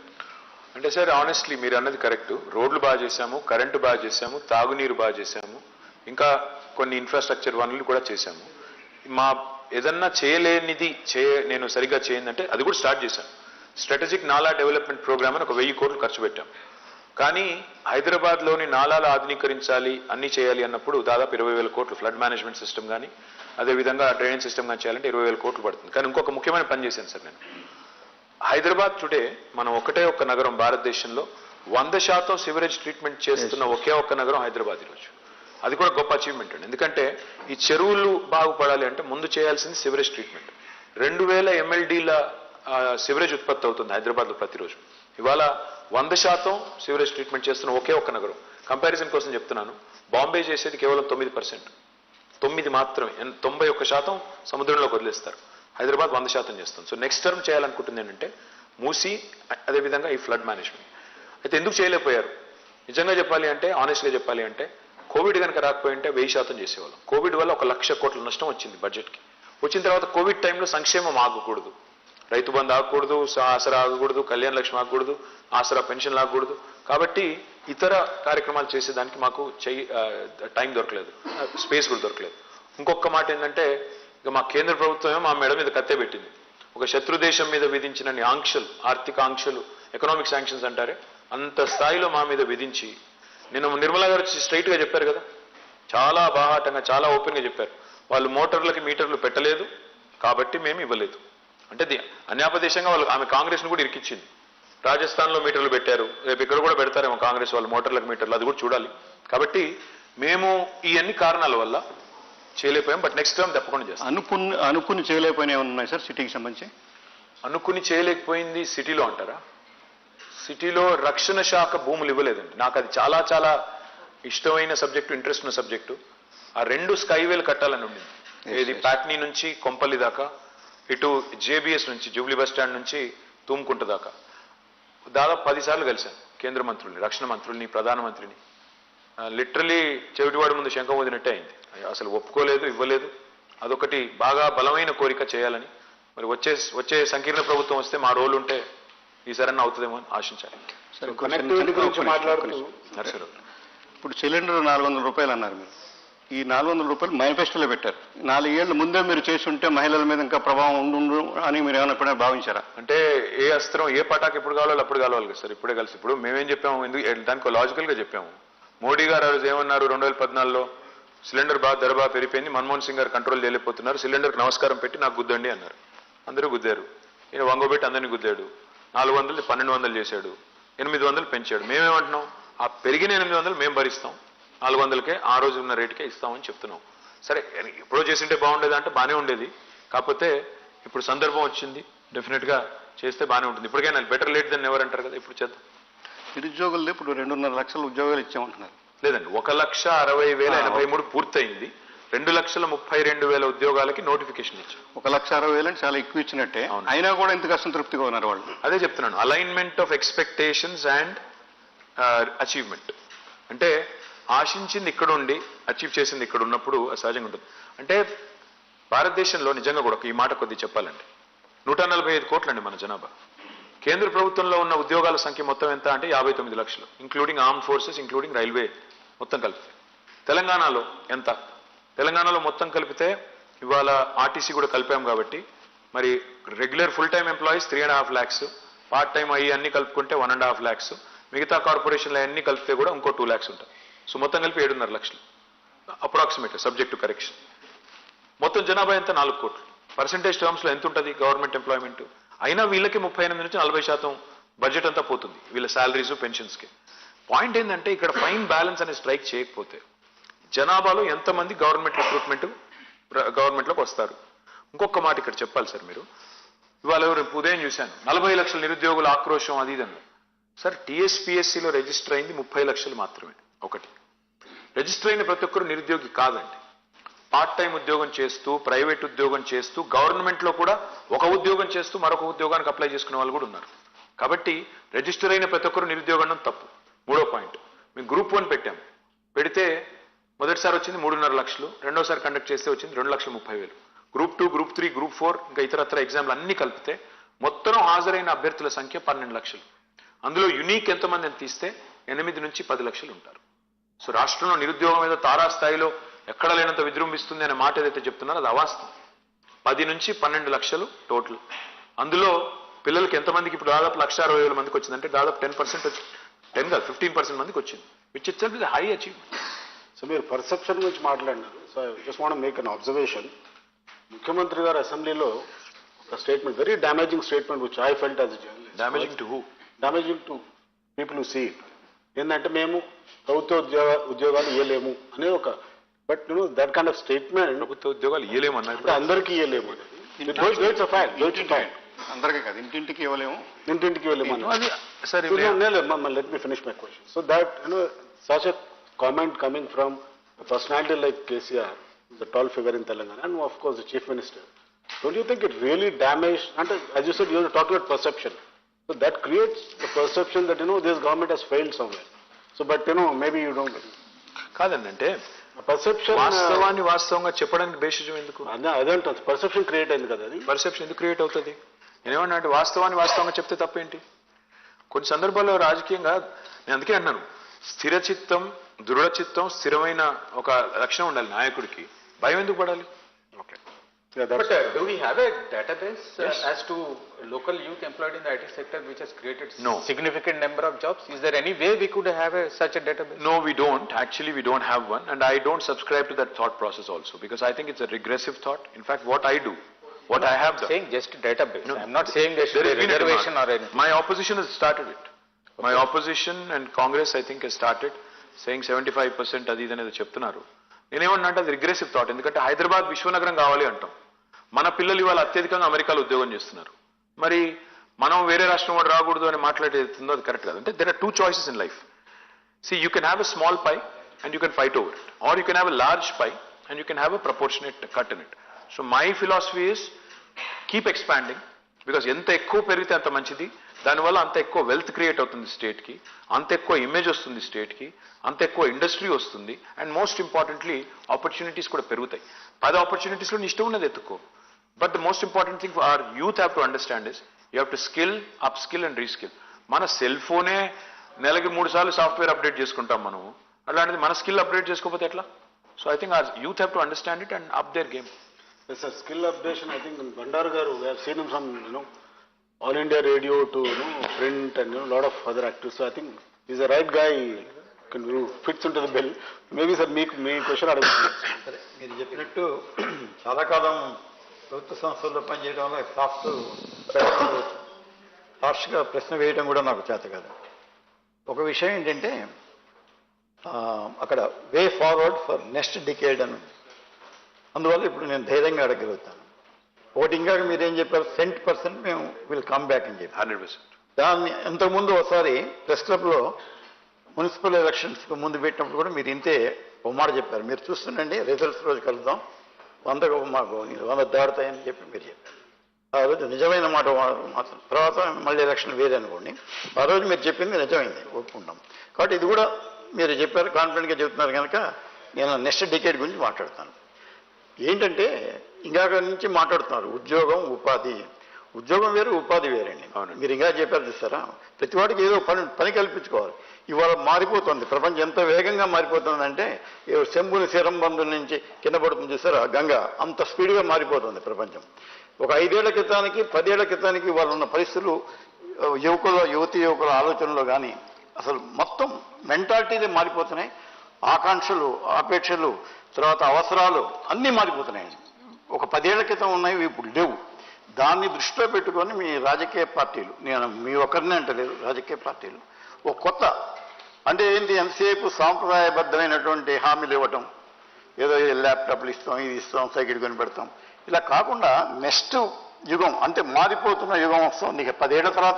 అంటే సార్ ఆనెస్ట్లీ మీరు అన్నది కరెక్ట్. రోడ్లు బాగా చేశాము, కరెంటు బాగా చేశాము, తాగునీరు బాగా చేశాము, ఇంకా కొన్ని ఇన్ఫ్రాస్ట్రక్చర్ వనరులు కూడా చేశాము. ఏదన్నా చేయలేనిది నేను సరిగ్గా చేయందంటే అది కూడా స్టార్ట్ చేశాను. స్ట్రాటజిక్ నాలా డెవలప్మెంట్ ప్రోగ్రామ్ అని ఒక 1000 కోట్లు ఖర్చు పెట్టాం. కానీ హైదరాబాద్లోని నాలాలు ఆధునీకరించాలి, అన్ని చేయాలి అన్నప్పుడు దాదాపు 20,000 కోట్లు ఫ్లడ్ మేనేజ్మెంట్ సిస్టమ్ కానీ అదేవిధంగా డ్రైనేజ్ సిస్టమ్ కానీ చేయాలంటే 20,000 కోట్లు పడుతుంది. కానీ ఇంకొక ముఖ్యమైన పని చేశాను సార్ నేను. హైదరాబాద్ టుడే మనం ఒక్క నగరం భారతదేశంలో 100% సివరేజ్ ట్రీట్మెంట్ చేస్తున్న ఒక్క నగరం హైదరాబాద్ ఈరోజు. అది కూడా గొప్ప అచీవ్మెంట్ అండి. ఎందుకంటే ఈ చెరువులు బాగుపడాలి అంటే ముందు చేయాల్సింది సివరేజ్ ట్రీట్మెంట్. 2000 MLDల సివరేజ్ ఉత్పత్తి అవుతుంది హైదరాబాద్లో ప్రతిరోజు. ఇవాళ 100% సివరేజ్ ట్రీట్మెంట్ చేస్తున్న ఒక్క నగరం. కంపారిజన్ కోసం చెప్తున్నాను, బాంబే చేసేది కేవలం 9%. 9 మాత్రమే, 91% సముద్రంలోకి వదిలేస్తారు. హైదరాబాద్ 100% చేస్తుంది. సో నెక్స్ట్ టర్మ్ చేయాలనుకుంటుంది ఏంటంటే మూసి, అదేవిధంగా ఈ ఫ్లడ్ మేనేజ్మెంట్. అయితే ఎందుకు చేయలేకపోయారు? నిజంగా చెప్పాలి అంటే, ఆనెస్ట్గా చెప్పాలి అంటే, కోవిడ్ కనుక రాకపోయింటే 1000% చేసేవాళ్ళం. కోవిడ్ వల్ల 1,00,000 కోట్ల నష్టం వచ్చింది బడ్జెట్కి. వచ్చిన తర్వాత కోవిడ్ టైంలో సంక్షేమం ఆగకూడదు, రైతు బంధు ఆగకూడదు, ఆసరా ఆగకూడదు, కళ్యాణ లక్ష్మి ఆగకూడదు, ఆసరా పెన్షన్ ఆగకూడదు. కాబట్టి ఇతర కార్యక్రమాలు చేసేదానికి మాకు టైం దొరకలేదు, స్పేస్ కూడా దొరకలేదు. ఇంకొక మాట ఏంటంటే ఇక మా కేంద్ర ప్రభుత్వమే మా మెడ మీద కత్తే పెట్టింది. ఒక శత్రు దేశం మీద విధించిన ఆంక్షలు, ఆర్థిక ఆంక్షలు, ఎకనామిక్ శాంక్షన్స్ అంటారే, అంత స్థాయిలో మా మీద విధించి, నేను నిర్మలా గారు స్ట్రైట్ గా చెప్పారు కదా, చాలా బాహాటంగా చాలా ఓపెన్ గా చెప్పారు, వాళ్ళు మోటార్లకి మీటర్లు పెట్టలేదు కాబట్టి మేము ఇవ్వలేదు. అంటే అన్యాపదేశంగా వాళ్ళు ఆమె కాంగ్రెస్ ను కూడా ఇరికిచ్చింది. రాజస్థాన్ లో మీటర్లు పెట్టారు, రేపు ఇక్కడ కూడా పెడతారేమో కాంగ్రెస్ వాళ్ళు మోటార్లకు మీటర్లు, అది కూడా చూడాలి. కాబట్టి మేము ఈ అన్ని కారణాల వల్ల చేయలేకపోయాం. బట్ నెక్స్ట్ టైం తప్పకుండా చేస్తాం. అనుకుని చేయలేకపోయినా ఏమన్నా ఉన్నాయి సార్ సిటీకి సంబంధించి? అనుకుని చేయలేకపోయింది సిటీలో అంటారా? సిటీలో రక్షణ శాఖ భూములు ఇవ్వలేదండి. నాకు అది చాలా చాలా ఇష్టమైన సబ్జెక్టు, ఇంట్రెస్ట్ ఉన్న సబ్జెక్టు. ఆ 2 స్కైవేలు కట్టాలని ఉండింది. ఏది ప్యాట్నీ నుంచి కొంపల్లి దాకా, ఇటు జేబీఎస్ నుంచి జూబ్లీ బస్ స్టాండ్ నుంచి తూముకుంట దాకా. దాదాపు 10 సార్లు కలిశాను కేంద్ర మంత్రుల్ని, రక్షణ మంత్రుల్ని, ప్రధానమంత్రిని. లిటరలీ చెవిటివాడి ముందు శంఖం వదినట్టే అయింది. అసలు ఒప్పుకోలేదు, ఇవ్వలేదు. అదొకటి బాగా బలమైన కోరిక చేయాలని. మరి వచ్చే సంకీర్ణ ప్రభుత్వం వస్తే మా రోల్ ఉంటే ఈసారన్నా అవుతుందేమో అని ఆశించాలి. కనెక్టివిటీ గురించి మాట్లాడుతూ ఇప్పుడు సిలిండర్ 400 రూపాయలు అన్నారు మీరు. ఈ 400 రూపాయలు మేనిఫెస్టోలో పెట్టారు. 4 ఏళ్ల ముందే మీరు చేస్తుంటే మహిళల మీద ఇంకా ప్రభావం ఉండు అని మీరు ఏమైనా ఎప్పుడైనా భావించారా? అంటే ఏ అస్త్రం ఏ పటాకు ఎప్పుడు కావాలో అప్పుడు కావాలి కదా సార్. ఇప్పుడే కలిసి ఇప్పుడు మేమేం చెప్పాము, ఎందుకు దానికి లాజికల్ గా చెప్పాము. మోడీ గారు ఆ రోజు ఏమన్నారు, 2014లో సిలిండర్ ధర బాగా పెరిగిపోయింది, మన్మోహన్ సింగ్ గారు కంట్రోల్ చేయలేకపోతున్నారు, సిలిండర్కి నమస్కారం పెట్టి నాకు గుద్దండి అన్నారు. అందరూ గుద్దారు. ఈయన వంగోబెట్టి అందరినీ గుద్దాడు. 400 1200 చేశాడు, 800 పెంచాడు. మేమేమంటున్నాం, ఆ పెరిగిన 800 మేము భరిస్తాం, 400కే ఆ రోజు ఉన్న రేటుకే ఇస్తామని చెప్తున్నాం. సరే ఎప్పుడో చేసింటే బాగుండేది అంటే బాగానే ఉండేది, కాకపోతే ఇప్పుడు సందర్భం వచ్చింది, డెఫినెట్ గా చేస్తే బాగానే ఉంటుంది. ఇప్పటికైనా బెటర్ లేట్ దెన్ ఎవర్ అంటారు కదా, ఇప్పుడు చేద్దాం. నిరుద్యోగులు ఇప్పుడు 2.5 లక్షల ఉద్యోగాలు ఇచ్చామంటున్నారు. లేదండి, 1,60,083 పూర్తయింది. 2,32,000 ఉద్యోగాలకి నోటిఫికేషన్ ఇచ్చాం. 1,60,000 అని చాలా ఎక్కువ ఇచ్చినట్టే, అయినా కూడా ఇంతకు అసంతృప్తిగా ఉన్నారు వాళ్ళు. అదే చెప్తున్నాను, alignment of expectations and achievement. అంటే ఆశించింది ఇక్కడ ఉండి అచీవ్ చేసింది ఇక్కడ ఉన్నప్పుడు సహజంగా ఉంటుంది. అంటే భారతదేశంలో నిజంగా కూడా ఈ మాట కొద్ది చెప్పాలండి, 145 కోట్లండి మన జనాభా. కేంద్ర ప్రభుత్వంలో ఉన్న ఉద్యోగాల సంఖ్య మొత్తం ఎంత అంటే 59 లక్షలు, including arm forces, including railway మొత్తం కలిపితే. తెలంగాణలో ఎంత? తెలంగాణలో మొత్తం కలిపితే ఇవాళ ఆర్టీసీ కూడా కలిపాం కాబట్టి మరి regular full time employees 3.5 lakhs, part time అయ్యి అన్ని కలుపుకుంటే 1.5 lakhs, మిగతా కార్పొరేషన్లు అన్ని కలిపితే కూడా ఇంకో 2 lakhs ఉంటాయి. సో మొత్తం కలిపి 7.5 లక్షలు అప్రాక్సిమేట్, సబ్జెక్ట్ టు కరెక్షన్. మొత్తం జనాభా ఎంత? 4 కోట్లు. పర్సంటేజ్ టర్మ్స్ లో ఎంత ఉంటుంది గవర్నమెంట్ ఎంప్లాయ్మెంట్? అయినా వీళ్ళకి 38 నుంచి 40% బడ్జెట్ అంతా పోతుంది వీళ్ళ శాలరీస్, పెన్షన్స్కి. పాయింట్ ఏంటంటే ఇక్కడ ఫైన్ బ్యాలెన్స్ అనేది స్ట్రైక్ చేయకపోతే జనాభాలో ఎంతమంది గవర్నమెంట్లోకి వస్తారు? ఇంకొక మాట ఇక్కడ చెప్పాలి సార్. మీరు ఇవాళ ఉదయం చూశాను 40 లక్షల నిరుద్యోగుల ఆక్రోశం అది ఇదన్నారు సార్. టీఎస్పీఎస్సీలో రిజిస్టర్ అయింది 30 లక్షలు మాత్రమే. ఒకటి, రిజిస్టర్ అయిన ప్రతి ఒక్కరు నిరుద్యోగి కాదండి. పార్ట్ టైం ఉద్యోగం చేస్తూ, ప్రైవేట్ ఉద్యోగం చేస్తూ, గవర్నమెంట్ లో కూడా ఒక ఉద్యోగం చేస్తూ మరొక ఉద్యోగానికి అప్లై చేసుకునే వాళ్ళు కూడా ఉన్నారు. కాబట్టి రిజిస్టర్ అయిన ప్రతి ఒక్కరు నిరుద్యోగం తప్పు. 3వ పాయింట్, మేము గ్రూప్ 1 పెట్టాము. పెడితే మొదటిసారి వచ్చింది 3.5 లక్షలు, రెండోసారి కండక్ట్ చేస్తే వచ్చింది 2,30,000. గ్రూప్ 2, గ్రూప్ 3, గ్రూప్ 4 ఇంకా ఇతరత్ర ఎగ్జామ్లు అన్ని కలిపితే మొత్తం హాజరైన అభ్యర్థుల సంఖ్య 12 లక్షలు. అందులో యునీక్ ఎంతమంది అని తీస్తే 8 నుంచి 10 లక్షలు ఉంటారు. సో రాష్ట్రంలో నిరుద్యోగం మీద తారాస్థాయిలో ఎక్కడ లేనంత విజృంభిస్తుంది అనే మాట ఏదైతే చెప్తున్నారో అది అవాస్తవం. 10 నుంచి 12 లక్షలు టోటల్. అందులో పిల్లలకి ఎంతమందికి ఇప్పుడు దాదాపు 1,60,000 మందికి వచ్చిందంటే దాదాపు 10% వచ్చి 10 కాదు 15% మందికి వచ్చింది, which itself is high achievement. So మీరు పర్సెప్షన్ గురించి మాట్లాడినారు. So just want make an observation. ముఖ్యమంత్రి గారు అసెంబ్లీలో ఒక statement, very damaging statement which I felt as a journalist. Damaging to who? Damaging to people who see it. ఏంటంటే మేము ప్రభుత్వ ఉద్యోగాలు ఇవ్వలేము అనే ఒక, but you know that kind of statement. ప్రభుత్వ ఉద్యోగాలు ఇవ్వలేము అన్నారు, అందరికీ ఇవ్వలేము అనేది అందరికీ కాదు, ఇంటింటికి ఇవ్వలేము, ఇంటింటికి ఇవ్వలేము అది. సరే let me finish my question. So that, you know, such a comment coming from a personality like KCR, the tall figure in Telangana, and of course the Chief Minister, don't you think it really damaged, and as you said, you were talking about perception. So that creates the perception that, you know, this government has failed somewhere. So, but, you know, maybe you don't. కాదండి, అంటే perception, వాస్తవాన్ని వాస్తవంగా చెప్పడానికి బేసిజం ఎందుకు? అదేంటే perception create అయింది కదా. అది పర్సెప్షన్ ఎందుకు క్రియేట్ అవుతుంది? నేనేమన్నా అంటే వాస్తవాన్ని వాస్తవంగా చెప్తే తప్పేంటి? కొన్ని సందర్భాల్లో రాజకీయంగా నేను అందుకే అన్నాను, స్థిరచిత్తం, దృఢచిత్తం, స్థిరమైన ఒక లక్షణం ఉండాలి నాయకుడికి. భయం ఎందుకు పడాలి? Okay. Yeah, that's But do we have a database Yes. as to local youth employed in the IT sector which has created No. significant number of jobs? Is there any way we could have such a database? No, we don't. Actually, we don't have one. And I don't subscribe to that thought process also, because I think it's a regressive thought. In fact, what I do, what I have done. Saying just database. No, I'm not saying there should there be has a been a reservation or demand. anything. My opposition has started it. My opposition and Congress, I think, has started saying 75% అది ఇది అనేది చెప్తున్నారు. నేనేమన్నా అంటే అది regressive thought. ఎందుకంటే హైదరాబాద్ విశ్వనగరం కావాలి అంటాం. మన పిల్లలు ఇవాళ అత్యధికంగా అమెరికాలో ఉద్యోగం చేస్తున్నారు. మరి మనం వేరే రాష్ట్రం వాడు రాకూడదు అని మాట్లాడేస్తుందో అది కరెక్ట్ కాదు. అంటే there are 2 choices in life. See, you can have a small pie and you can fight over it, or you can have a large pie and you can have a proportionate cut in it. So my philosophy is keep expanding, because ఎంత ఎక్కువ పెరిగితే అంత మంచిది. దానివల్ల అంత ఎక్కువ wealth create అవుతుంది స్టేట్కి, అంత ఎక్కువ ఇమేజ్ వస్తుంది స్టేట్కి, అంత ఎక్కువ ఇండస్ట్రీ వస్తుంది, అండ్ మోస్ట్ ఇంపార్టెంట్లీ ఆపర్చునిటీస్ కూడా పెరుగుతాయి. 10 ఆపర్చునిటీస్లో నీ ఇష్టం ఉన్నది ఎత్తుకో. But the most important thing or youth have to understand is you have to skill, up skill and reskill. మన సెల్ ఫోనే నెలకి 3 సార్లు సాఫ్ట్వేర్ అప్డేట్ చేసుకుంటాం మనము. అలాంటిది మన స్కిల్ అప్డేట్ చేసుకోకపోతే ఎట్లా? So I think our youth have to understand it and up their game. Yes, sir. Skill updation, I think Bandar garu, we have seen him from, All India Radio to, print and, lot of other actors. So I think he's the right guy, who fits into the bill. Maybe, sir, me question అడుగుతున్నాను. సరే, మీరు చెప్పినట్టు చాలా కాలం ప్రభుత్వ సంస్థల్లో పనిచేయడం వల్ల హార్ష్గా ప్రశ్న వేయడం కూడా నాకు చేత కాదు. ఒక విషయం ఏంటంటే అక్కడ way forward for next decade అని ఉంది. అందువల్ల ఇప్పుడు నేను ధైర్యంగా అడగలుగుతాను. ఒకటి ఇంకా మీరేం చెప్పారు, 100% మేము విల్ కమ్ బ్యాక్ అని చెప్పి 100%. దాన్ని ఇంతకుముందు ఒకసారి ప్రెస్ క్లబ్లో మున్సిపల్ ఎలక్షన్స్కి ముందు పెట్టినప్పుడు కూడా మీరు ఇంతే ఒక మాట చెప్పారు. మీరు చూస్తుండండి, రిజల్ట్స్ రోజు కలుద్దాం, 100 మాకు 100 దాడుతాయని చెప్పి మీరు చెప్పారు. ఆ రోజు నిజమైన మాట మాత్రం. తర్వాత మళ్ళీ ఎలక్షన్ వేరే అనుకోండి, ఆ రోజు మీరు చెప్పింది నిజమైంది, ఒప్పుకుంటాం. కాబట్టి ఇది కూడా మీరు చెప్పారు, కాన్ఫిడెంట్గా చెబుతున్నారు కనుక నేను నెక్స్ట్ డికేడ్ గురించి మాట్లాడతాను. ఏంటంటే ఇంకాక నుంచి మాట్లాడుతున్నారు ఉద్యోగం, ఉపాధి. ఉద్యోగం వేరు, ఉపాధి వేరండి. మీరు ఇంకా చెప్పారు చూస్తారా, ప్రతివాడికి ఏదో పని కల్పించుకోవాలి. ఇవాళ మారిపోతుంది ప్రపంచం, ఎంత వేగంగా మారిపోతుందంటే శంభుని శిరంబంధుల నుంచి కింద పడుతుంది చూస్తారా గంగ, అంత స్పీడ్గా మారిపోతుంది ప్రపంచం. ఒక 5 ఏళ్ల క్రితానికి 10 ఏళ్ల క్రితానికి వాళ్ళు ఉన్న పరిస్థితులు, యువకుల ఆలోచనలో కానీ అసలు మొత్తం మెంటాలిటీలే మారిపోతున్నాయి. ఆకాంక్షలు, ఆపేక్షలు, తర్వాత అవసరాలు అన్నీ మారిపోతున్నాయండి. ఒక 10 ఏళ్ల క్రితం ఉన్నవి ఇప్పుడు లేవు. దాన్ని దృష్టిలో పెట్టుకొని మీ రాజకీయ పార్టీలు, నేను మీ ఒక్కరినే అంటలేదు, రాజకీయ పార్టీలు ఒక కొత్త అంటే ఏంటి, ఎంతసేపు సాంప్రదాయబద్ధమైనటువంటి హామీలు ఇవ్వటం, ఏదో ల్యాప్టాప్లు ఇస్తాం, ఇది ఇస్తాం, సైకిల్ కొని పెడతాం, ఇలా కాకుండా నెక్స్ట్ యుగం అంటే మారిపోతున్న యుగం వస్తుంది. ఇక 10 ఏళ్ల తర్వాత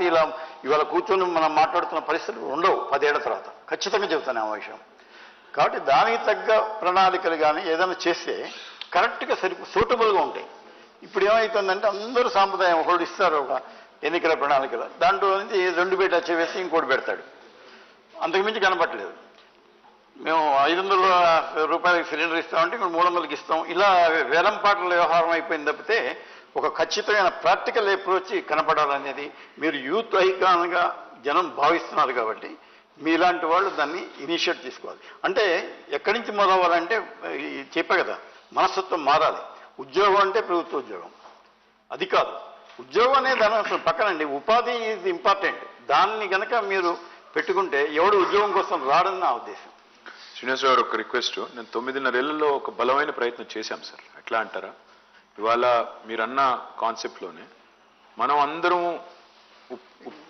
ఇవాళ కూర్చొని మనం మాట్లాడుతున్న పరిస్థితులు ఉండవు. 10 ఏళ్ల తర్వాత ఖచ్చితంగా చెబుతాను ఆ విషయం. కాబట్టి దానికి తగ్గ ప్రణాళికలు కానీ ఏదైనా చేస్తే కరెక్ట్గా సూటబుల్గా ఉంటాయి. ఇప్పుడు ఏమవుతుందంటే అందరూ సాంప్రదాయం, ఒకళ్ళు ఇస్తారు ఒక ఎన్నికల ప్రణాళికలు, దాంట్లో నుంచి 2 బేట వచ్చేసి ఇంకోటి పెడతాడు, అంతకుమించి కనపట్టలేదు. మేము 500 రూపాయలకి సిలిండర్ ఇస్తామంటే ఇప్పుడు 300కి ఇస్తాం. ఇలా వేలంపాట్ల వ్యవహారం అయిపోయింది తప్పితే ఒక ఖచ్చితమైన ప్రాక్టికల్ అప్రోచ్ కనపడాలనేది మీరు యూత్ ఐకాన్గా జనం భావిస్తున్నారు. కాబట్టి మీలాంటి వాళ్ళు దాన్ని ఇనిషియేట్ తీసుకోవాలి. అంటే ఎక్కడి నుంచి మొదలవ్వాలంటే చెప్పే కదా, మనస్తత్వం మారాలి. ఉద్యోగం అంటే ప్రభుత్వ ఉద్యోగం అది కాదు, ఉద్యోగం అనే దాని అసలు పక్కనండి. ఉపాధి ఈజ్ ఇంపార్టెంట్. దాన్ని కనుక మీరు పెట్టుకుంటే ఎవడు ఉద్యోగం కోసం రాడని నా ఉద్దేశం. శ్రీనివాస్ గారు, ఒక రిక్వెస్ట్. నేను 9.5 ఏళ్లలో ఒక బలమైన ప్రయత్నం చేశాం సార్. ఎట్లా అంటారా, ఇవాళ మీరన్న కాన్సెప్ట్లోనే మనం అందరం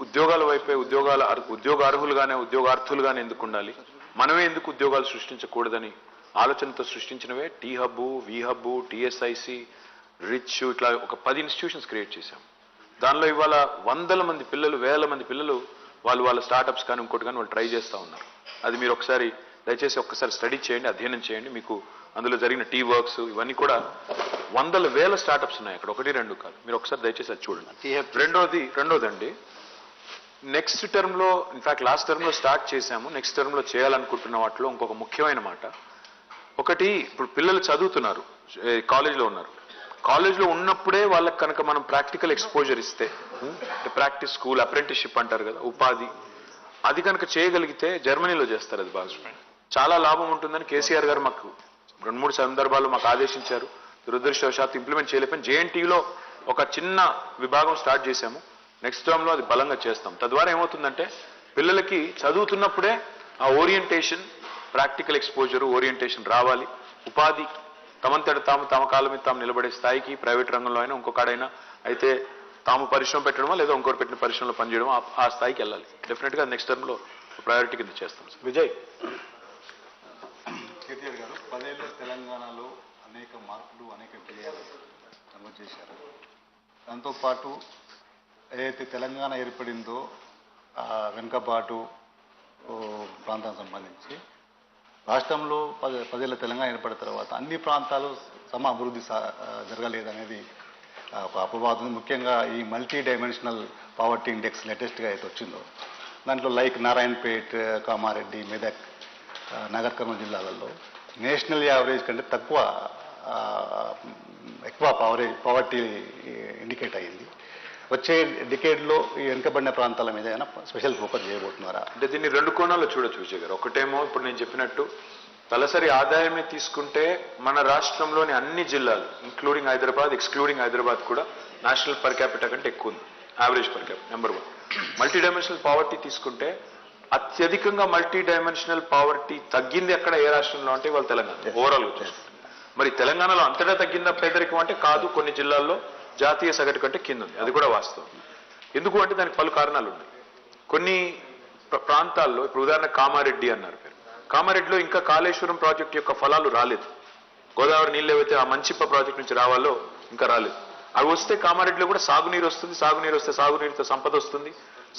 ఉద్యోగాల వైపే, ఉద్యోగార్హులుగానే, ఉద్యోగార్థులుగానే ఎందుకు ఉండాలి, మనమే ఎందుకు ఉద్యోగాలు సృష్టించకూడదని ఆలోచనతో సృష్టించినవే టీ హబ్బు, వి హబ్బు, టీఎస్ఐసి, రిచ్, ఇట్లా ఒక 10 ఇన్స్టిట్యూషన్స్ క్రియేట్ చేశాం. దానిలో ఇవాళ 100 మంది పిల్లలు, 1000 మంది పిల్లలు వాళ్ళ స్టార్టప్స్ కానీ ఇంకోటి కానీ వాళ్ళు ట్రై చేస్తూ ఉన్నారు. అది మీరు దయచేసి ఒక్కసారి స్టడీ చేయండి, అధ్యయనం చేయండి. మీకు అందులో జరిగిన టీ వర్క్స్ ఇవన్నీ కూడా 100,000 స్టార్టప్స్ ఉన్నాయి అక్కడ, 1-2 కాదు. మీరు ఒకసారి దయచేసి అది చూడండి. రెండోదండి, నెక్స్ట్ టర్మ్లో, ఇన్ఫాక్ట్ లాస్ట్ టర్మ్లో స్టార్ట్ చేశాము, నెక్స్ట్ టర్మ్లో చేయాలనుకుంటున్న వాటిలో ఇంకొక ముఖ్యమైన మాట. ఒకటి, ఇప్పుడు పిల్లలు చదువుతున్నారు, కాలేజీలో ఉన్నారు. కాలేజీలో ఉన్నప్పుడే వాళ్ళకి కనుక మనం ప్రాక్టికల్ ఎక్స్పోజర్ ఇస్తే, ప్రాక్టీస్ స్కూల్, అప్రెంటిస్షిప్ అంటారు కదా, ఉపాధి, అది కనుక చేయగలిగితే జర్మనీలో చేస్తారు. అది బాగా చాలా లాభం ఉంటుందని కేసీఆర్ గారు మాకు 2-3 సందర్భాల్లో మాకు ఆదేశించారు. దురదృష్టవశాత్తు ఇంప్లిమెంట్ చేయలేకపోయిన జేఎన్టీలో ఒక చిన్న విభాగం స్టార్ట్ చేశాము. నెక్స్ట్ టర్మ్లో అది బలంగా చేస్తాం. తద్వారా ఏమవుతుందంటే పిల్లలకి చదువుతున్నప్పుడే ఆ ఓరియంటేషన్, ప్రాక్టికల్ ఎక్స్పోజరు, ఓరియంటేషన్ రావాలి. ఉపాధి తమంతట తమ కాళ్ళ మీద తాము నిలబడే స్థాయికి ప్రైవేట్ రంగంలో అయినా ఇంకొకడైనా అయితే తాము పరిశ్రమ పెట్టడమో లేదా ఇంకోటి పెట్టిన పరిశ్రమలో పనిచేయడమో ఆ స్థాయికి వెళ్ళాలి. డెఫినెట్గా నెక్స్ట్ టర్మ్లో ప్రయారిటీ కింద చేస్తాం. విజయ్. కేసీఆర్ గారు 10 ఏళ్ళలో తెలంగాణలో అనేక మార్పులు, అనేక విజయాలు నమోదు చేశారు. దాంతోపాటు ఏదైతే తెలంగాణ ఏర్పడిందో ఆ వెనుకబాటు ప్రాంతానికి సంబంధించి రాష్ట్రంలో 10 ఏళ్ళ తెలంగాణ ఏర్పడిన తర్వాత అన్ని ప్రాంతాలు సమ అభివృద్ధి జరగలేదనేది ఒక అపవాదం. ముఖ్యంగా ఈ మల్టీ డైమెన్షనల్ పావర్టీ ఇండెక్స్ లేటెస్ట్గా అయితే వచ్చిందో దాంట్లో లైక్ నారాయణపేట్, కామారెడ్డి, మెదక్, నగర్ కర్నూలు జిల్లాలలో నేషనల్ యావరేజ్ కంటే ఎక్కువ పావర్టీ ఇండికేట్ అయ్యింది. వచ్చే డికేడ్లో ఈ వెనుకబడిన ప్రాంతాల మీద ఏమైనా స్పెషల్ ఫోకస్ చేయబోతున్నారా? అంటే దీన్ని 2 కోణాల్లో చూడొచ్చు విజయ్ గారు. ఒకటేమో ఇప్పుడు నేను చెప్పినట్టు తలసరి ఆదాయమే తీసుకుంటే మన రాష్ట్రంలోని అన్ని జిల్లాలు ఇంక్లూడింగ్ హైదరాబాద్, ఎక్స్క్లూడింగ్ హైదరాబాద్ కూడా నేషనల్ పర్ క్యాపిటల్ కంటే ఎక్కువ ఉంది. Average per capital number 1. Multi dimensional poverty తీసుకుంటే అత్యధికంగా మల్టీ డైమెన్షనల్ పావర్టీ తగ్గింది ఎక్కడ, ఏ రాష్ట్రంలో అంటే వాళ్ళు తెలంగాణ ఓవరాల్గా చూసుకుంటే. మరి తెలంగాణలో అంతటా తగ్గిందా పేదరికం అంటే కాదు, కొన్ని జిల్లాల్లో జాతీయ సగటు కంటే కింద ఉంది. అది కూడా వాస్తవం. ఎందుకు అంటే దానికి పలు కారణాలు ఉన్నాయి. కొన్ని ప్రాంతాల్లో ఇప్పుడు ఉదాహరణ కామారెడ్డి అన్నారు పేరు. కామారెడ్డిలో ఇంకా కాళేశ్వరం ప్రాజెక్టు యొక్క ఫలాలు రాలేదు. గోదావరి నీళ్ళు ఏవైతే ఆ మంచిప్ప ప్రాజెక్టు నుంచి రావాలో ఇంకా రాలేదు. అవి వస్తే కామారెడ్డిలో కూడా సాగునీరు వస్తుంది. సాగునీరు వస్తే సాగునీరుతో సంపద వస్తుంది.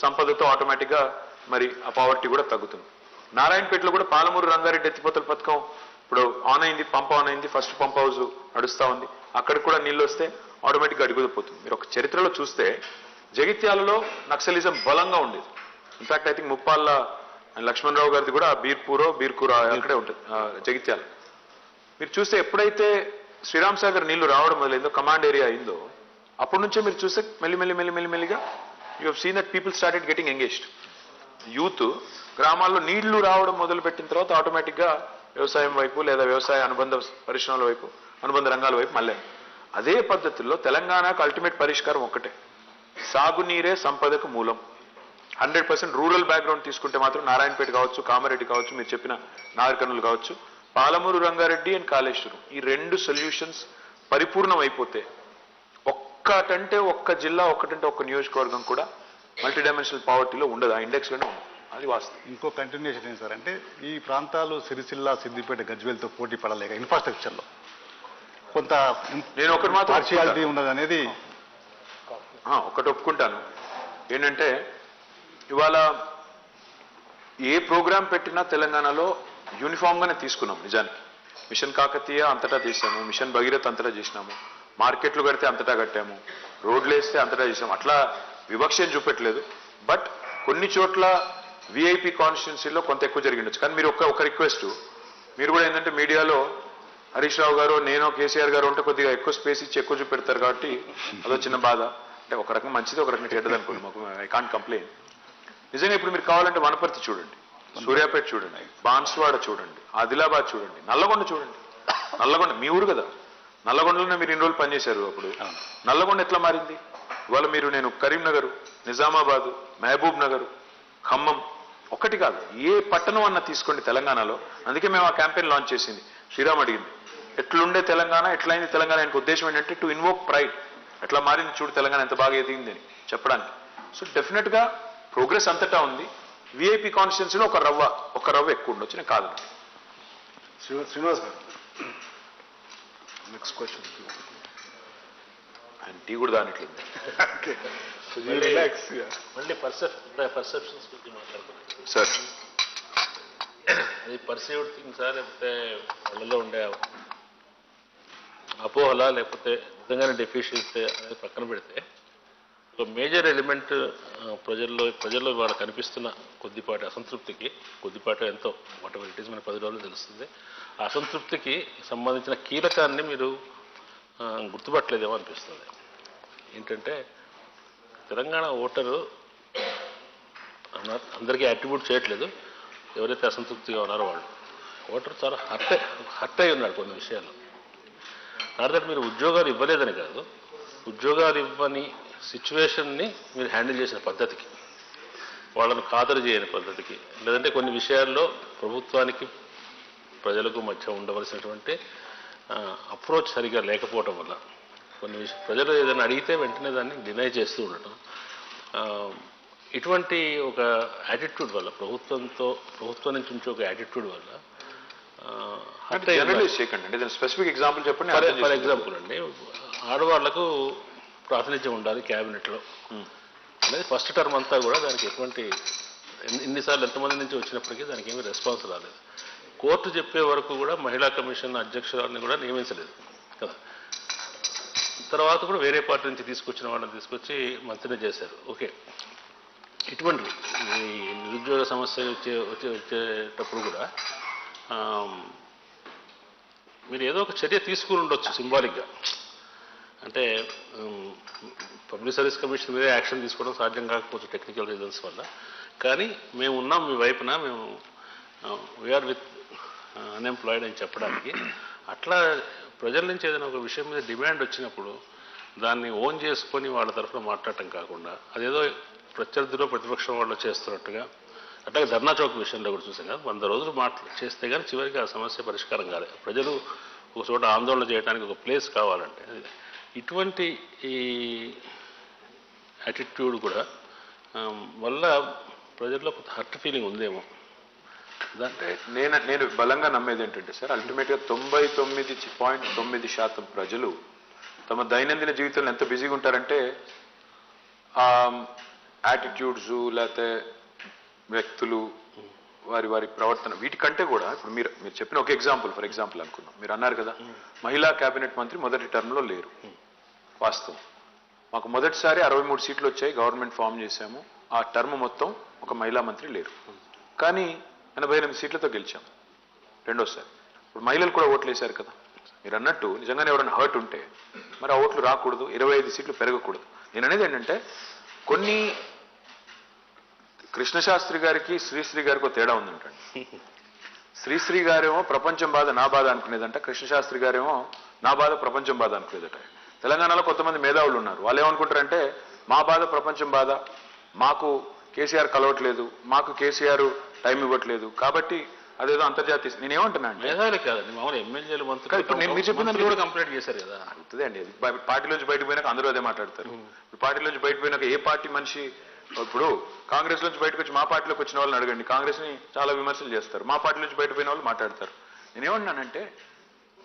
సంపదతో ఆటోమేటిక్గా మరి ఆ పావర్టీ కూడా తగ్గుతుంది. నారాయణపేటలో కూడా పాలమూరు రంగారెడ్డి ఎత్తిపోతల పథకం ఇప్పుడు ఆన్ అయింది, పంప్ ఆన్ అయింది. ఫస్ట్ పంప్ హౌస్ నడుస్తూ ఉంది. అక్కడికి కూడా నీళ్ళు వస్తే ఆటోమేటిక్గా అడుగుపోతుంది. మీరు ఒక చరిత్రలో చూస్తే జగిత్యాలలో నక్సలిజం బలంగా ఉండేది. In fact I think Muppalla Lakshmanarao గారిది కూడా బీర్కూర అక్కడే ఉంటుంది జగిత్యాల. మీరు చూస్తే ఎప్పుడైతే శ్రీరామ్ సాగర్ నీళ్లు రావడం మొదలైందో, కమాండ్ ఏరియా అయిందో, అప్పటి నుంచే మీరు చూస్తే మెల్లిమెల్లిగా you have seen that people started getting engaged. Youth గ్రామాల్లో నీళ్లు రావడం మొదలుపెట్టిన తర్వాత ఆటోమేటిక్గా వ్యవసాయం వైపు లేదా వ్యవసాయ అనుబంధ పరిశ్రమల వైపు, అనుబంధ రంగాల వైపు మళ్ళీ అదే పద్ధతుల్లో తెలంగాణకు అల్టిమేట్ పరిష్కారం ఒక్కటే, సాగునీరే సంపదకు మూలం. 100% రూరల్ బ్యాక్గ్రౌండ్ తీసుకుంటే మాత్రం నారాయణపేట కావచ్చు, కామారెడ్డి కావచ్చు, మీరు చెప్పిన నాగర్ కర్నూలు కావచ్చు, పాలమూరు రంగారెడ్డి అండ్ కాళేశ్వరం, ఈ 2 సొల్యూషన్స్ పరిపూర్ణం అయిపోతే ఒక్కటంటే ఒక్క జిల్లా, ఒక్కటంటే ఒక్క నియోజకవర్గం కూడా మల్టీ డైమెన్షనల్ పావర్టీలో ఉండదు. ఆ ఇండెక్స్లోనే ఉండదు. అది వాస్తవం. ఇంకో కంటిన్యూషన్ ఏంటి సార్ అంటే ఈ ప్రాంతాలు సిరిసిల్ల, సిద్దిపేట, గజ్వేల్తో పోటీ పడలేక ఇన్ఫ్రాస్ట్రక్చర్లో కొంత నేను ఒకటి మాత్రం పార్షియాలిటీ ఉన్నది అనేది ఒకటి ఒప్పుకుంటాను. ఏంటంటే ఇవాళ ఏ ప్రోగ్రాం పెట్టినా తెలంగాణలో యూనిఫామ్గానే తీసుకున్నాం. నిజానికి మిషన్ కాకతీయ అంతటా తీసాము, మిషన్ భగీరథ్ అంతటా చేసినాము, మార్కెట్లు కడితే అంతటా కట్టాము, రోడ్లు వేస్తే అంతటా చేసాము. అట్లా వివక్ష చూపెట్టలేదు. బట్ కొన్ని చోట్ల విఐపి కాన్స్టిట్యున్సీలో కొంత ఎక్కువ జరిగిండొచ్చు. కానీ మీరు ఒక రిక్వెస్ట్, మీరు కూడా ఏంటంటే మీడియాలో హరీష్ రావు గారు, నేను, కేసీఆర్ గారు ఉంటే కొద్దిగా ఎక్కువ స్పేస్ ఇచ్చి ఎక్కువ చూపెడతారు కాబట్టి అదో చిన్న బాధ. అంటే ఒక రకంగా మంచిది, ఒక రకంగా చెడ్డది అనుకోండి. మాకు ఐ కాంట్ కంప్లైన్. నిజంగా ఇప్పుడు మీరు కావాలంటే వనపర్తి చూడండి, సూర్యాపేట చూడండి, బాన్స్వాడ చూడండి, ఆదిలాబాద్ చూడండి, నల్లగొండ చూడండి. నల్లగొండ మీ ఊరు కదా, నల్లగొండలోనే మీరు ఇన్ని రోజులు పనిచేశారు. అప్పుడు నల్లగొండ ఎట్లా మారింది? ఇవాళ నేను కరీంనగర్, నిజామాబాద్, మహబూబ్ నగర్, ఖమ్మం ఒక్కటి కాదు, ఏ పట్టణం అన్న తీసుకోండి తెలంగాణలో. అందుకే మేము ఆ క్యాంపెయిన్ లాంచ్ చేసింది. శ్రీరామ్ అడిగింది ఎట్లుండే తెలంగాణ, ఎట్లయింది తెలంగాణ. ఆయనకు ఉద్దేశం ఏంటంటే టు ఇన్వోక్ ప్రైడ్. ఎట్లా మారింది చూడు తెలంగాణ, ఎంత బాగా ఎదిగింది అని చెప్పడానికి. సో డెఫినెట్గా ప్రోగ్రెస్ అంతటా ఉంది. విఐపి కాన్స్టిట్యున్సీలో ఒక రవ్వ ఎక్కువ ఉండొచ్చు, నేను కాదు. శ్రీనివాస్ గారు నెక్స్ట్ క్వశ్చన్. ఆయన టీ కూడా దానిట్లేదు. మళ్ళీ పర్సెప్షన్స్ గురించి మాట్లాడుతున్నాం సార్. అది పర్సీవ్డ్ థింగ్ సార్, లేకపోతే వాళ్ళలో ఉండే అపోహల, లేకపోతే నిజంగానే డెఫిషియన్సీ అనేది పక్కన పెడితే ఒక మేజర్ ఎలిమెంట్ ప్రజల్లో వాళ్ళ కనిపిస్తున్న కొద్దిపాటి అసంతృప్తికి, కొద్దిపాటి ఎంతో వాట్ ఎవర్ ఇట్ ఈస్ మన 10 రోజులు తెలుస్తుంది. ఆ అసంతృప్తికి సంబంధించిన కీలకాన్ని మీరు గుర్తుపట్టలేదేమో అనిపిస్తుంది. ఏంటంటే తెలంగాణ ఓటరు అందరికీ అట్రిబ్యూట్ చేయట్లేదు, ఎవరైతే అసంతృప్తిగా ఉన్నారో వాళ్ళు. ఓటర్ చాలా హర్ట్ అయి ఉన్నాడు కొన్ని విషయాలు. నాట్ మీరు ఉద్యోగాలు ఇవ్వలేదని కాదు, ఉద్యోగాలు ఇవ్వని సిచ్యువేషన్ని మీరు హ్యాండిల్ చేసిన పద్ధతికి, వాళ్ళను ఖాతరు చేయని పద్ధతికి, లేదంటే కొన్ని విషయాల్లో ప్రభుత్వానికి ప్రజలకు మధ్య ఉండవలసినటువంటి అప్రోచ్ సరిగా లేకపోవటం వల్ల కొన్ని ప్రజలు ఏదైనా అడిగితే వెంటనే దాన్ని డినై చేస్తూ ఉండటం, ఇటువంటి ఒక యాటిట్యూడ్ వల్ల ప్రభుత్వం నుంచి ఉంచే ఒక యాటిట్యూడ్ వల్ల స్పెసిఫిక్ ఎగ్జాంపుల్ చెప్పండి. ఫర్ ఎగ్జాంపుల్ అండి, ఆడవాళ్లకు ప్రాతినిధ్యం ఉండాలి క్యాబినెట్లో అనేది ఫస్ట్ టర్మ్ అంతా కూడా దానికి ఎటువంటి ఇన్నిసార్లు ఎంతమంది నుంచి వచ్చినప్పటికీ దానికి ఏమీ రెస్పాన్స్ రాలేదు. కోర్టు చెప్పే వరకు కూడా మహిళా కమిషన్ అధ్యక్షురాలని కూడా నియమించలేదు కదా. తర్వాత కూడా వేరే పార్టీ నుంచి తీసుకొచ్చిన వాళ్ళని తీసుకొచ్చి మంత్రిని చేశారు. ఓకే, ఇటువంటివి ఈ నిరుద్యోగ సమస్య వచ్చేటప్పుడు కూడా మీరు ఏదో ఒక చర్య తీసుకుని ఉండొచ్చు సింబాలిక్గా. అంటే పబ్లిక్ సర్వీస్ కమిషన్ మీదే యాక్షన్ తీసుకోవడం సాధ్యం కాకపోవచ్చు టెక్నికల్ రీజన్స్ వల్ల, కానీ మేము ఉన్నాం మీ వైపున, మేము వీఆర్ విత్ అన్ఎంప్లాయిడ్ అని చెప్పడానికి. అట్లా ప్రజల నుంచి ఏదైనా ఒక విషయం మీద డిమాండ్ వచ్చినప్పుడు దాన్ని ఓన్ చేసుకొని వాళ్ళ తరఫున మాట్లాడటం కాకుండా అదేదో ప్రత్యర్థిలో ప్రతిపక్షం వాళ్ళు చేస్తున్నట్టుగా, అట్లాగే ధర్నా చౌక్ విషయంలో కూడా చూసాం కదా, 100 రోజులు చేస్తే కానీ చివరికి ఆ సమస్య పరిష్కారం కాలేదు. ప్రజలు ఒక చోట ఆందోళన చేయడానికి ఒక ప్లేస్ కావాలంటే ఇటువంటి ఈ యాటిట్యూడ్ కూడా వల్ల ప్రజల్లో కొంత హర్ట్ ఫీలింగ్ ఉందేమో. అంటే నేను బలంగా నమ్మేది ఏంటంటే సార్, అల్టిమేట్గా 99.9% ప్రజలు తమ దైనందిన జీవితంలో ఎంత బిజీగా ఉంటారంటే యాటిట్యూడ్స్ లేకపోతే వ్యక్తులు వారి ప్రవర్తన వీటికంటే కూడా, ఇప్పుడు మీరు చెప్పిన ఒక ఎగ్జాంపుల్ ఫర్ ఎగ్జాంపుల్ అనుకున్నాం. మీరు అన్నారు కదా మహిళా కేబినెట్ మంత్రి మొదటి టర్మ్లో లేరు. వాస్తవం, మాకు మొదటిసారి 63 సీట్లు వచ్చాయి, గవర్నమెంట్ ఫామ్ చేశాము, ఆ టర్మ్ మొత్తం ఒక మహిళా మంత్రి లేరు. కానీ 88 సీట్లతో గెలిచాం రెండోసారి. ఇప్పుడు మహిళలు కూడా ఓట్లు వేశారు కదా. మీరు అన్నట్టు నిజంగానే ఎవరైనా హర్ట్ ఉంటే మరి ఆ ఓట్లు రాకూడదు, 25 సీట్లు పెరగకూడదు. నేను అనేది ఏంటంటే, కొన్ని కృష్ణశాస్త్రి గారికి శ్రీశ్రీ గారికి ఒక తేడా ఉందంటండి. శ్రీశ్రీ గారేమో ప్రపంచం బాధ నా బాధ అనుకునేదంట, కృష్ణశాస్త్రి గారేమో నా బాధ ప్రపంచం బాధ అనుకునేదట. తెలంగాణలో కొంతమంది మేధావులు ఉన్నారు, వాళ్ళు ఏమనుకుంటారంటే మా బాధ ప్రపంచం బాధ, మాకు కేసీఆర్ కలవట్లేదు, మాకు కేసీఆర్ టైం ఇవ్వట్లేదు, కాబట్టి అదేదో అంతర్జాతీయ. నేనేమంటున్నా అంటే మేధావులే కాదండి, మామూలు ఎమ్మెల్యేలు మంత్రులు. ఇప్పుడు నేను మీరు చెప్పిన కూడా కంప్లైంట్ చేశారు కదా. అవుతుంది అండి, అది పార్టీలోంచి బయటకు పోయినాక అందరూ అదే మాట్లాడతారు. ఇప్పుడు పార్టీలోంచి బయటకు పోయినాక ఏ పార్టీ మనిషి, ఇప్పుడు కాంగ్రెస్ నుంచి బయటకు వచ్చి మా పార్టీలోకి వచ్చిన వాళ్ళని అడగండి, కాంగ్రెస్ ని చాలా విమర్శలు చేస్తారు, మా పార్టీ నుంచి బయట పోయిన వాళ్ళు మాట్లాడతారు. నేనేమన్నానంటే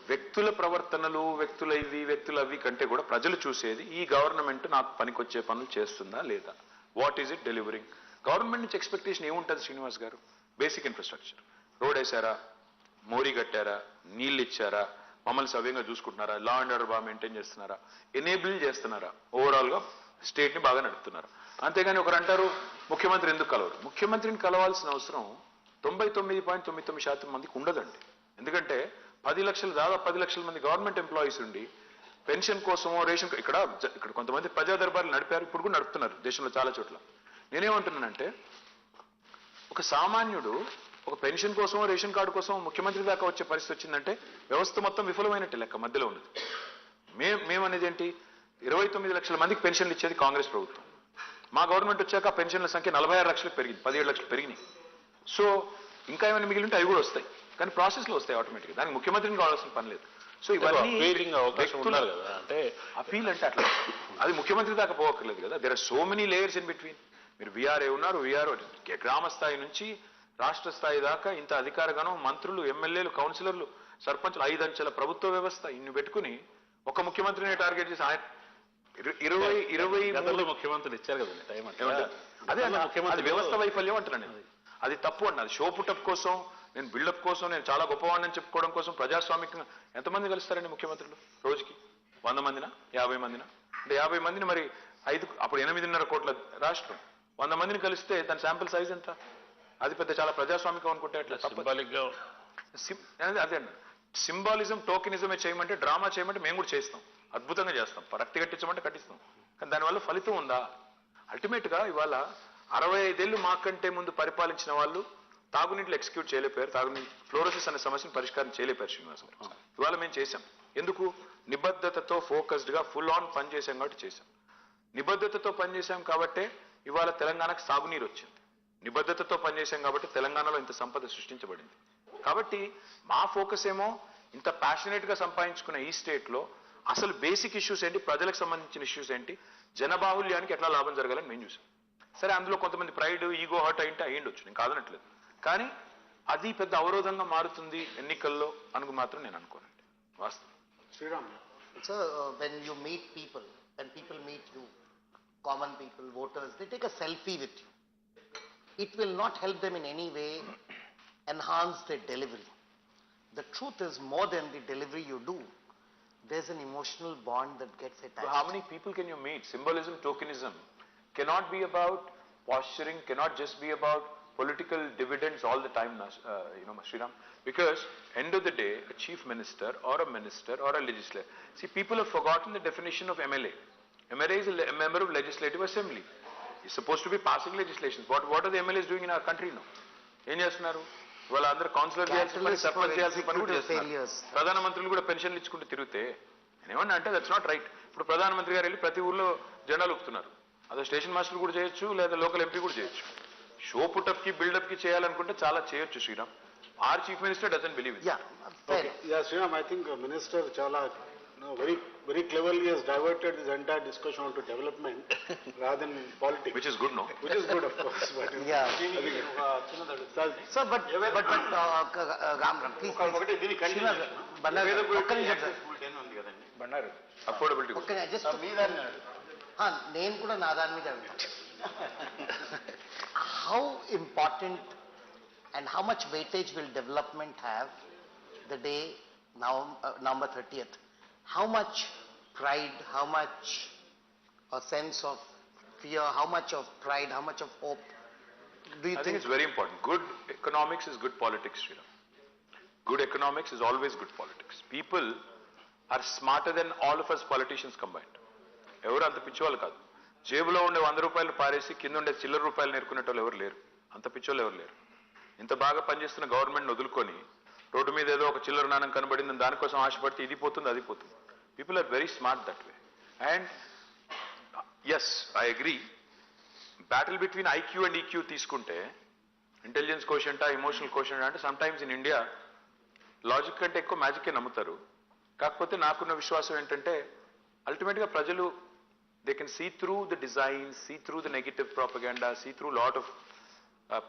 వ్యక్తుల ప్రవర్తనలు, వ్యక్తుల ఇవి వ్యక్తుల అవి కంటే కూడా ప్రజలు చూసేది ఈ గవర్నమెంట్ నాకు పనికొచ్చే పనులు చేస్తుందా లేదా, what is it delivering. Government నుంచి ఎక్స్పెక్టేషన్ ఏముంటుంది శ్రీనివాస్ గారు? బేసిక్ ఇన్ఫ్రాస్ట్రక్చర్, రోడ్ వేసారా, మోరీ కట్టారా, నీళ్ళు ఇచ్చారా, మమ్మల్ని సవ్యంగా చూసుకుంటున్నారా, లా అండ్ ఆర్డర్ బాగా మెయింటైన్ చేస్తున్నారా, ఎనేబుల్ చేస్తున్నారా, ఓవరాల్ గా స్టేట్ ని బాగా నడుపుతున్నారా. అంతేగాని ఒకరు అంటారు ముఖ్యమంత్రి ఎందుకు కలవరు. ముఖ్యమంత్రిని కలవాల్సిన అవసరం 99.99% మందికి ఉండదండి. ఎందుకంటే 10 లక్షలు, దాదాపు 10 లక్షల మంది గవర్నమెంట్ ఎంప్లాయీస్ ఉండి పెన్షన్ కోసమో రేషన్, ఇక్కడ కొంతమంది ప్రజా దర్బార్లు నడిపారు, ఇప్పుడు కూడా నడుపుతున్నారు దేశంలో చాలా చోట్ల. నేనేమంటున్నానంటే ఒక సామాన్యుడు ఒక పెన్షన్ కోసమో రేషన్ కార్డు కోసం ముఖ్యమంత్రి దాకా వచ్చే పరిస్థితి వచ్చిందంటే వ్యవస్థ మొత్తం విఫలమైనట్టే లెక్క, మధ్యలో ఉన్నది. మేమనేది ఏంటి, 29 లక్షల మందికి పెన్షన్లు ఇచ్చేది కాంగ్రెస్ ప్రభుత్వం. మా గవర్నమెంట్ వచ్చాక పెన్షన్ల సంఖ్య 46 లక్షలకు పెరిగింది, 17 లక్షలు పెరిగినాయి. సో ఇంకా ఏమైనా మిగిలి ఉంటే అవి కూడా వస్తాయి, కానీ ప్రాసెస్లో వస్తాయి ఆటోమేటిక్గా, దానికి ముఖ్యమంత్రిని కావాల్సిన పని లేదు. సో ఇవన్నీ అంటే ఆ ఫీల్ అంటే అట్లా అది ముఖ్యమంత్రి దాకా పోవక్కర్లేదు కదా. There are so many layers in between. మీరు వీఆర్ఏ ఉన్నారు, వీఆర్ఓ గ్రామ స్థాయి నుంచి రాష్ట్ర స్థాయి దాకా ఇంత అధికారగణం, మంత్రులు, ఎమ్మెల్యేలు, కౌన్సిలర్లు, సర్పంచులు, 5 అంచెల ప్రభుత్వ వ్యవస్థ, ఇన్ని పెట్టుకుని ఒక ముఖ్యమంత్రిని టార్గెట్ చేసి ఆయన 23 ముఖ్యమంత్రులు ఇచ్చారు కదండి టైం. అదే అది వ్యవస్థ వైఫల్యం అంటున్నాను నేను. అది తప్పు అండి. అది షో పుటప్ కోసం, నేను బిల్డప్ కోసం, నేను చాలా గొప్పవాడిని చెప్పుకోవడం కోసం ప్రజాస్వామికంగా ఎంతమంది కలుస్తారండి ముఖ్యమంత్రులు రోజుకి? 100 మందినా, 50 మందినా? అంటే 50 మందిని మరి 5, అప్పుడు 8.5 కోట్ల రాష్ట్రం, 100 మందిని కలిస్తే దాని శాంపిల్ సైజ్ ఎంత? అది పెద్ద చాలా ప్రజాస్వామికం అనుకుంటే అట్లా సింబాలిక్గా అదే అండి. సింబాలిజం, టోకెనిజమే చేయమంటే, డ్రామా చేయమంటే మేము కూడా చేస్తాం, అద్భుతంగా చేస్తాం. రక్తి కట్టించమంటే కట్టిస్తాం, కానీ దానివల్ల ఫలితం ఉందా? అల్టిమేట్ గా ఇవాళ 65 ఏళ్ళు మాకంటే ముందు పరిపాలించిన వాళ్ళు తాగునీటిలో ఎగ్జిక్యూట్ చేయలేపారు, తాగునీటి ఫ్లోరోసిస్ అనే సమస్యను పరిష్కారం చేయలేపారు శ్రీనివాసం. ఇవాళ మేము చేశాం. ఎందుకు? నిబద్ధతతో ఫోకస్డ్గా ఫుల్ ఆన్ పని చేశాం కాబట్టి చేశాం. నిబద్ధతతో పనిచేశాం కాబట్టే ఇవాళ తెలంగాణకు సాగునీరు వచ్చింది. నిబద్ధతతో పనిచేశాం కాబట్టి తెలంగాణలో ఇంత సంపద సృష్టించబడింది. కాబట్టి మా ఫోకస్ ఏమో ఇంత ప్యాషనేట్గా సంపాదించుకున్న ఈ స్టేట్లో అసలు బేసిక్ ఇష్యూస్ ఏంటి, ప్రజలకు సంబంధించిన ఇష్యూస్ ఏంటి, జనబాహుల్యానికి ఎట్లా లాభం జరగాలని మేము చూసాం. సరే, అందులో కొంతమంది ప్రైడ్, ఈగో హర్ట్ అయ్యిండొచ్చు, నేను కాదనట్లేదు. కానీ అది పెద్ద అవరోధంగా మారుతుంది ఎన్నికల్లో అనుకు మాత్రం నేను అనుకోనండి, వాస్తవం. Sriram. So, when you meet people, when people meet you, common people, voters, they take a selfie with you. It will not help them in any way enhance their delivery. The truth is, more than the delivery you do, there's an emotional bond that gets attached. So how many people can you meet? Symbolism, tokenism cannot be about posturing, cannot just be about political dividends all the time, Sriram. Because end of the day, a chief minister or a minister or a legislator. See, people have forgotten the definition of MLA. MLA is a member of Legislative Assembly. He's supposed to be passing legislations. What are the MLAs doing in our country now? ఏం చేస్తున్నారు? వాళ్ళందరూ councillor చేయాల్సిన పని, సర్పంచ్ చేయాల్సిన పని కూడా చేస్తున్నారు. ప్రధానమంత్రులు కూడా పెన్షన్లు ఇచ్చుకుంటూ తిరిగితే ఏమన్నా అంటే దట్స్ నాట్ రైట్. ఇప్పుడు ప్రధానమంత్రి గారు వెళ్ళి ప్రతి ఊర్లో జెండాలు ఊపుతున్నారు. అదే స్టేషన్ మాస్టర్ కూడా చేయొచ్చు, లేదా లోకల్ ఎంపీ కూడా చేయొచ్చు. షో పుటప్ కి బిల్డప్ కి చేయాలనుకుంటే చాలా చేయొచ్చు Sriram. Our chief minister doesn't believe it. Yeah, fair. Okay. Yeah, Sriram, I think Minister Chala very cleverly has diverted this entire discussion onto development rather than politics. Which is good, no? Which is good, of course. But Yeah. Sir, but Gamram, please. Bandaru Affordability. Okay, just నేను కూడా నా దాని మీద how important and how much weightage will development have the day now November 30th? How much pride, how much a sense of fear, how much of pride, how much of hope do you I think it's very important. Good economics is good politics, Sriram. Good economics is always good politics. People are smarter than all of us politicians combined. ఎవరు అంత పిచ్చోళ్ళు కాదు. జేబులో ఉండే 100 రూపాయలు పారేసి కింద ఉండే చిల్లర రూపాయలు నేర్చుకునేటోళ్ళు ఎవరు లేరు. అంత పిచ్చోళ్ళు ఎవరు లేరు. ఇంత బాగా పనిచేస్తున్న గవర్నమెంట్ వదులుకొని రోడ్డు మీద ఏదో ఒక చిల్లర నాణం కనబడింది, దానికోసం ఆశపడితే ఇది పోతుంది అది పోతుంది. People are very smart that way. And yes, I agree, battle between IQ and EQ తీసుకుంటే ఇంటెలిజెన్స్ కోషంటా, ఎమోషనల్ కోషంటా అంటే sometimes in India logic కంటే ఎక్కువ మ్యాజిక్కే నమ్ముతారు. కాకపోతే నాకున్న విశ్వాసం ఏంటంటే అల్టిమేట్గా ప్రజలు they can see through the design, see through the negative propaganda, see through lot of